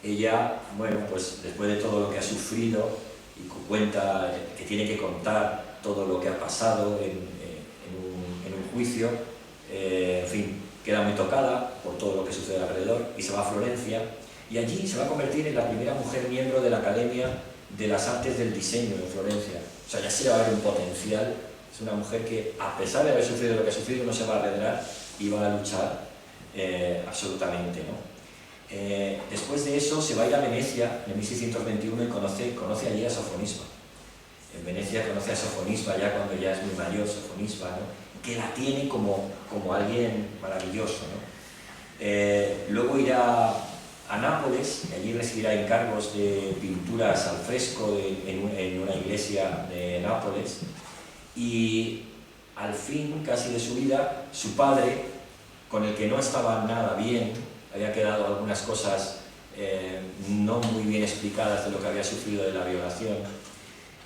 Ella, bueno, pues después de todo lo que ha sufrido y cuenta que tiene que contar todo lo que ha pasado en un juicio, en fin, queda muy tocada por todo lo que sucede alrededor y se va a Florencia, y allí se va a convertir en la primera mujer miembro de la Academia de las Artes del Diseño en Florencia. O sea, ya se le va a ver un potencial. Es una mujer que, a pesar de haber sufrido lo que ha sufrido, no se va a arredrar y va a luchar absolutamente, ¿no? Después de eso se va a ir a Venecia en 1621 y conoce allí a Sofonisba. En Venecia conoce a Sofonisba ya cuando ya es muy mayor, Sofonisba, ¿no? Que la tiene como alguien maravilloso, ¿no? Luego irá a Nápoles, y allí recibirá encargos de pinturas al fresco en una iglesia de Nápoles, y al fin, casi de su vida, su padre, con el que no estaba nada bien, había quedado algunas cosas no muy bien explicadas de lo que había sufrido de la violación,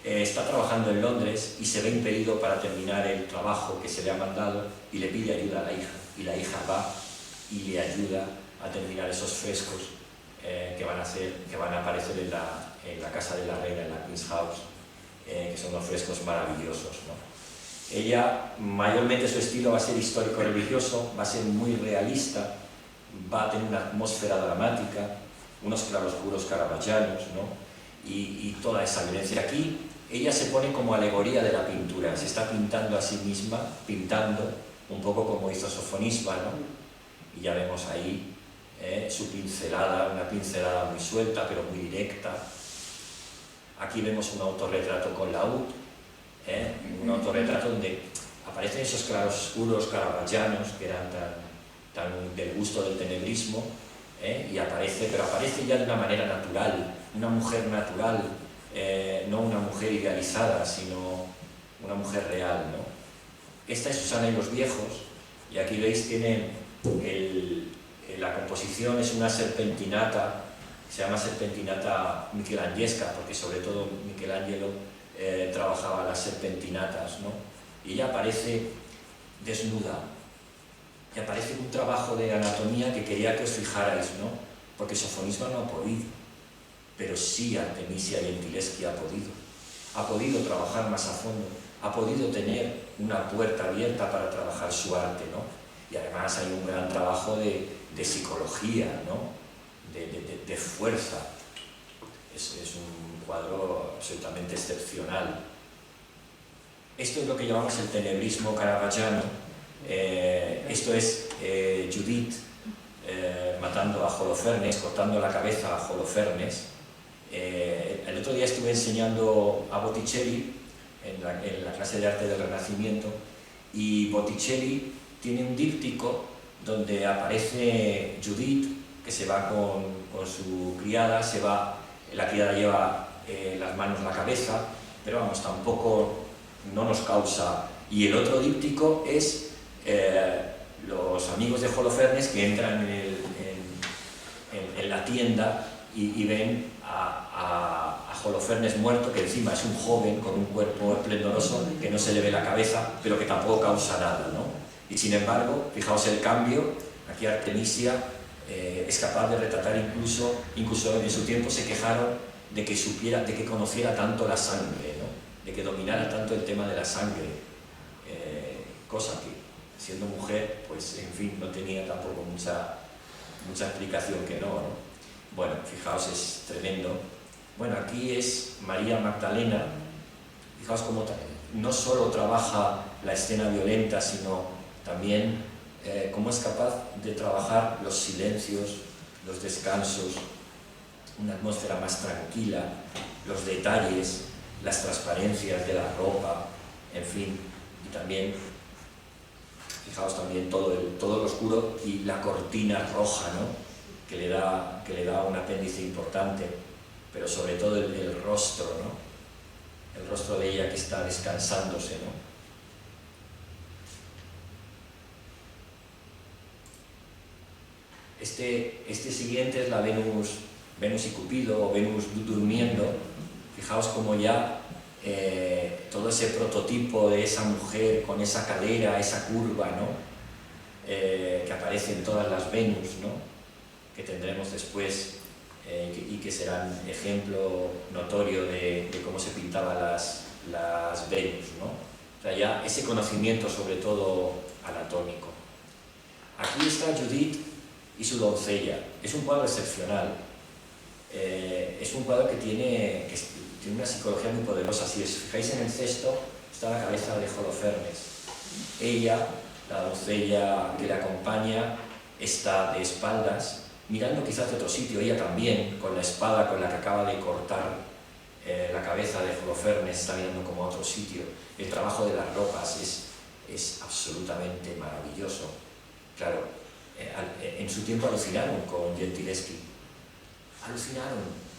está trabajando en Londres y se ve impedido para terminar el trabajo que se le ha mandado y le pide ayuda a la hija, y la hija va y le ayuda a terminar esos frescos que van a aparecer en la casa de la reina, en la Queen's House, que son unos frescos maravillosos, ¿no? Ella, mayormente su estilo va a ser histórico-religioso, va a ser muy realista, va a tener una atmósfera dramática, unos claroscuros caravaggianos, ¿no? Y toda esa violencia. Aquí ella se pone como alegoría de la pintura, se está pintando a sí misma, pintando un poco como hizo Sofonisba, ¿no? Y ya vemos ahí su pincelada, una pincelada muy suelta pero muy directa. Aquí vemos un autorretrato con laúd, un autorretrato donde aparecen esos claroscuros caravaggianos que eran tan del gusto del tenebrismo, pero aparece ya de una manera natural, una mujer natural, no una mujer idealizada, sino una mujer real, ¿no? Esta es Susana y los viejos, y aquí veis, tiene la composición es una serpentinata, se llama serpentinata michelangesca, porque sobre todo Michelangelo trabajaba las serpentinatas, ¿no? Y ella aparece desnuda, y aparece un trabajo de anatomía que quería que os fijarais, ¿no? Porque Sofonisba no ha podido, pero sí Artemisia Gentileschi ha podido trabajar más a fondo, ha podido tener una puerta abierta para trabajar su arte, ¿no? Y además hay un gran trabajo de psicología, ¿no? De fuerza. Es un cuadro absolutamente excepcional. Esto es lo que llamamos el tenebrismo caravaggiano. Esto es Judith matando a Holofernes, cortando la cabeza a Holofernes. El otro día estuve enseñando a Botticelli en la clase de arte del Renacimiento, y Botticelli tiene un díptico donde aparece Judith, que se va con su criada, la criada lleva las manos en la cabeza, pero vamos, tampoco no nos causa. Y el otro díptico es los amigos de Holofernes que entran en la tienda y ven a Holofernes muerto, que encima es un joven con un cuerpo esplendoroso, que no se le ve la cabeza, pero que tampoco causa nada, ¿no? Y sin embargo, fijaos el cambio, aquí Artemisia es capaz de retratar incluso en su tiempo se quejaron de que conociera tanto la sangre, ¿no? De que dominara tanto el tema de la sangre, cosa que siendo mujer, pues en fin, no tenía tampoco mucha explicación que no. Bueno, fijaos, es tremendo. Bueno, aquí es María Magdalena, fijaos cómo no solo trabaja la escena violenta, sino también cómo es capaz de trabajar los silencios, los descansos, una atmósfera más tranquila, los detalles, las transparencias de la ropa, en fin, y también, fijaos también todo lo oscuro y la cortina roja, ¿no? que le da un apéndice importante, pero sobre todo el rostro, ¿no? El rostro de ella que está descansándose, ¿no? Este siguiente es la Venus y Cupido, o Venus durmiendo. Fijaos como ya todo ese prototipo de esa mujer con esa cadera, esa curva, ¿no? Que aparece en todas las Venus, ¿no? Que tendremos después y que serán ejemplo notorio de cómo se pintaban las Venus, ¿no? O sea, ya ese conocimiento sobre todo anatómico. Aquí está Judith y su doncella. Es un cuadro excepcional. Es un cuadro que tiene una psicología muy poderosa. Si os fijáis en el cesto, está la cabeza de Holofernes. Ella, la doncella que la acompaña, está de espaldas, mirando quizás de otro sitio. Ella también, con la espada con la que acaba de cortar la cabeza de Holofernes, está mirando como a otro sitio. El trabajo de las ropas es absolutamente maravilloso. Claro, en su tiempo alucinaron con Gentileschi. Alucinaron.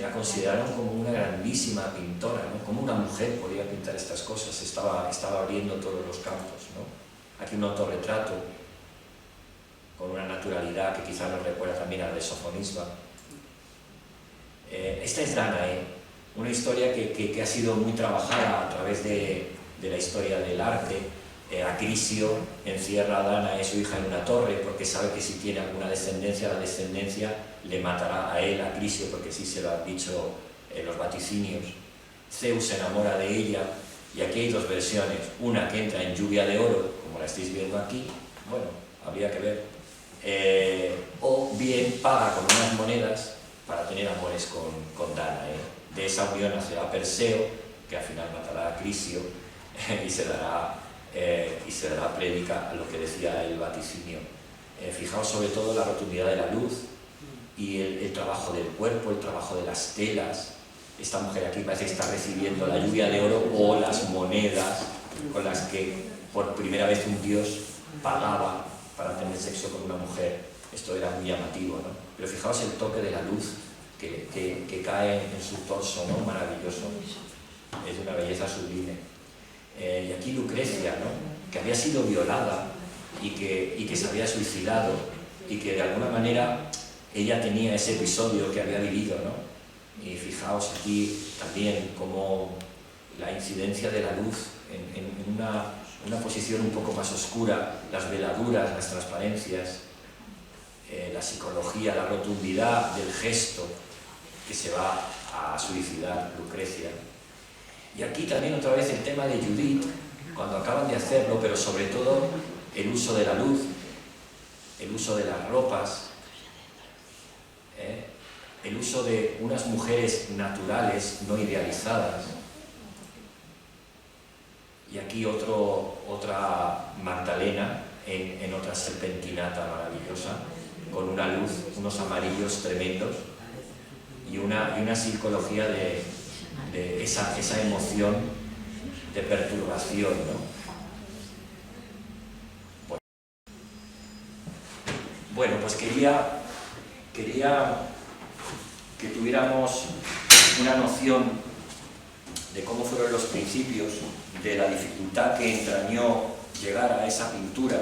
La consideraron como una grandísima pintora, ¿no? Como una mujer podía pintar estas cosas, estaba abriendo todos los campos, ¿no? Aquí un autorretrato con una naturalidad que quizá nos recuerda también al de Sofonisba. Esta es Danae, una historia que ha sido muy trabajada a través de la historia del arte. Acrisio encierra a Danae, su hija, en una torre porque sabe que si tiene alguna descendencia, la descendencia le matará a él, a Acrisio, porque sí se lo han dicho los vaticinios. Zeus se enamora de ella y aquí hay dos versiones, una que entra en lluvia de oro, como la estáis viendo aquí, bueno, habría que ver, o bien paga con unas monedas para tener amores con Danae. De esa unión nacerá Perseo, que al final matará a Acrisio y se dará prédica a lo que decía el vaticinio. Fijaos sobre todo la rotundidad de la luz y el trabajo del cuerpo, el trabajo de las telas. Esta mujer aquí parece que está recibiendo la lluvia de oro o las monedas con las que por primera vez un dios pagaba para tener sexo con una mujer. Esto era muy llamativo, ¿no? Pero fijaos el toque de la luz que cae en su torso, ¿no? Maravilloso. Es de una belleza sublime. Y aquí Lucrecia, ¿no? Que había sido violada y que se había suicidado y que de alguna manera ella tenía ese episodio que había vivido, ¿no? Y fijaos aquí también como la incidencia de la luz en una posición un poco más oscura, las veladuras, las transparencias, la psicología, la rotundidad del gesto que se va a suicidar Lucrecia. Y aquí también otra vez el tema de Judith, cuando acaban de hacerlo, pero sobre todo el uso de la luz, el uso de las ropas, el uso de unas mujeres naturales, no idealizadas. Y aquí otra Magdalena en otra serpentinata maravillosa, con una luz, unos amarillos tremendos y una psicología de esa emoción de perturbación, ¿no? Bueno, pues quería que tuviéramos una noción de cómo fueron los principios, de la dificultad que entrañó llegar a esa pintura,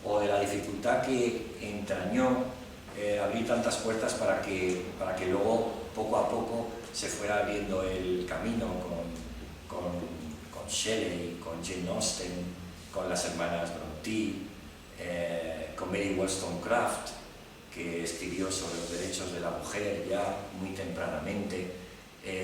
o de la dificultad que entrañó abrir tantas puertas para que luego, poco a poco, se fuera abriendo el camino con Shelley, con Jane Austen, con las hermanas Brontë, con Mary Wollstonecraft, que escribió sobre los derechos de la mujer ya muy tempranamente,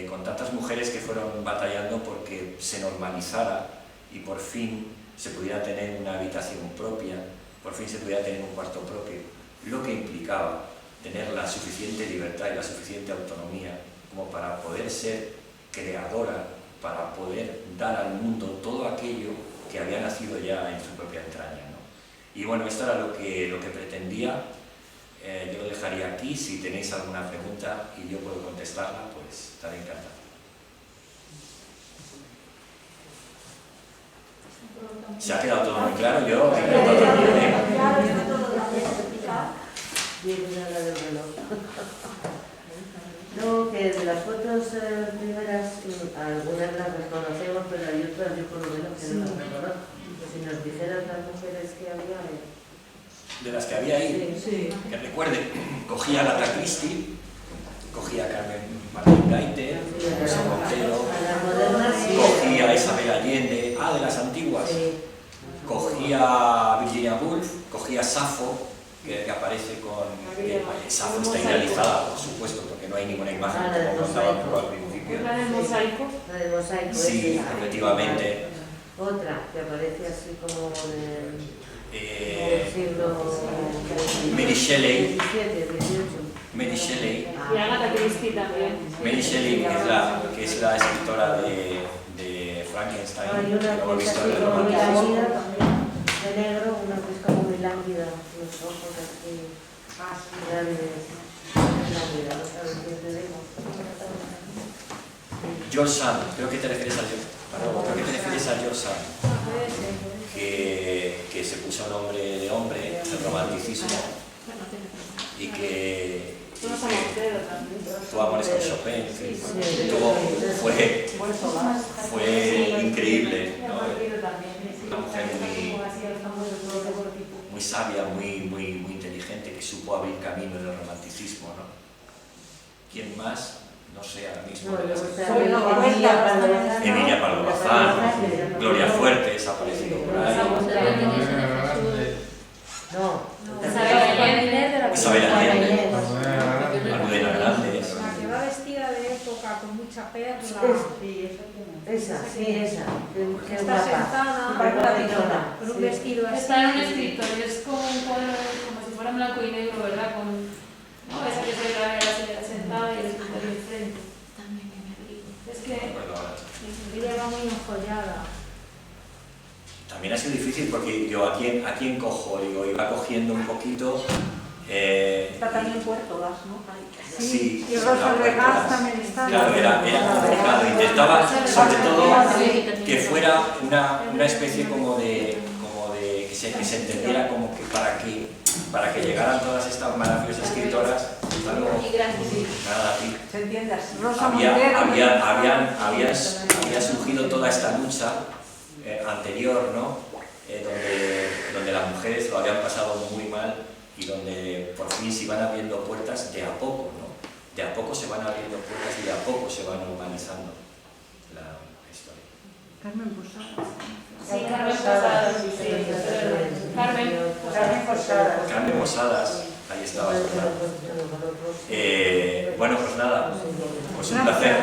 con tantas mujeres que fueron batallando porque se normalizara y por fin se pudiera tener una habitación propia, por fin se pudiera tener un cuarto propio, lo que implicaba tener la suficiente libertad y la suficiente autonomía como para poder ser creadora, para poder dar al mundo todo aquello que había nacido ya en su propia entraña, ¿no? Y bueno, esto era lo que pretendía. Yo lo dejaría aquí. Si tenéis alguna pregunta y yo puedo contestarla, pues estaré encantado. ¿Se ha quedado todo muy claro? Yo encantado también. No, que de las fotos primeras, algunas las reconocemos, pero hay otras yo por lo menos que no las reconozco. Si nos dijeras las mujeres que había... De las que había ahí, sí. que recuerde, cogía a Agatha Christie, cogía a Carmen Martín Gaite, José Montero, cogía a Isabel Allende, de las antiguas, cogía a Virginia Woolf, cogía a Safo, que aparece con... Safo está idealizada, por supuesto, porque no hay ninguna imagen como contaban al principio. ¿La del mosaico? La del mosaico. Sí, efectivamente. Otra, que aparece así como del siglo Mary Shelley. 17, 18. Mary Shelley. Y Agatha Christie también. Mary Shelley, que es la escritora de Frankenstein, Hay que una lo hemos que es visto así en el como muy romanticismo. lánguida, de negro, una que es como muy lánguida, los ojos así grandes, lánguida, no sabes qué te digo. George Sand, creo que te refieres a George Sand, que se puso nombre de hombre, el romanticismo, y que tuvo amores con Chopin, fue increíble, ¿no? Una mujer muy sabia, muy inteligente, que supo abrir camino en el romanticismo, ¿no? ¿Quién más? No sé, ahora mismo. Emilia Pardo Bazán, Gloria Fuertes ha aparecido por ahí. Isabel Allende, Almudena Grandes. La que va vestida de época con mucha perla. Esa, que es Está guapa. sentada con un vestido así. Está en un escritorio, es como un cuadro, como si fuera blanco y negro, ¿verdad? ¿No? Esa que se ve sentada y el escritorio enfrente. Es que ella va muy enjollada. También ha sido difícil porque yo a quién cojo, digo, iba cogiendo un poquito. Está también Puerto Gas, ¿no? Sí, Y Rosa Regaz también está. Claro, era complicado. Intentaba, sobre todo, que fuera una especie como de que se entendiera como que para que llegaran todas estas maravillosas escritoras, algo, nada, aquí. ¿Se entiende así? Rosa Montero. Había surgido toda esta lucha anterior, ¿no? Donde las mujeres lo habían pasado muy mal y donde por fin se iban abriendo puertas de a poco, ¿no? De a poco se van abriendo puertas y de a poco se van humanizando la historia. Carmen Posadas. sí, Carmen Posadas, sí, Carmen Posadas. Carmen Posadas, ahí estaba. Bueno, pues nada, pues un placer.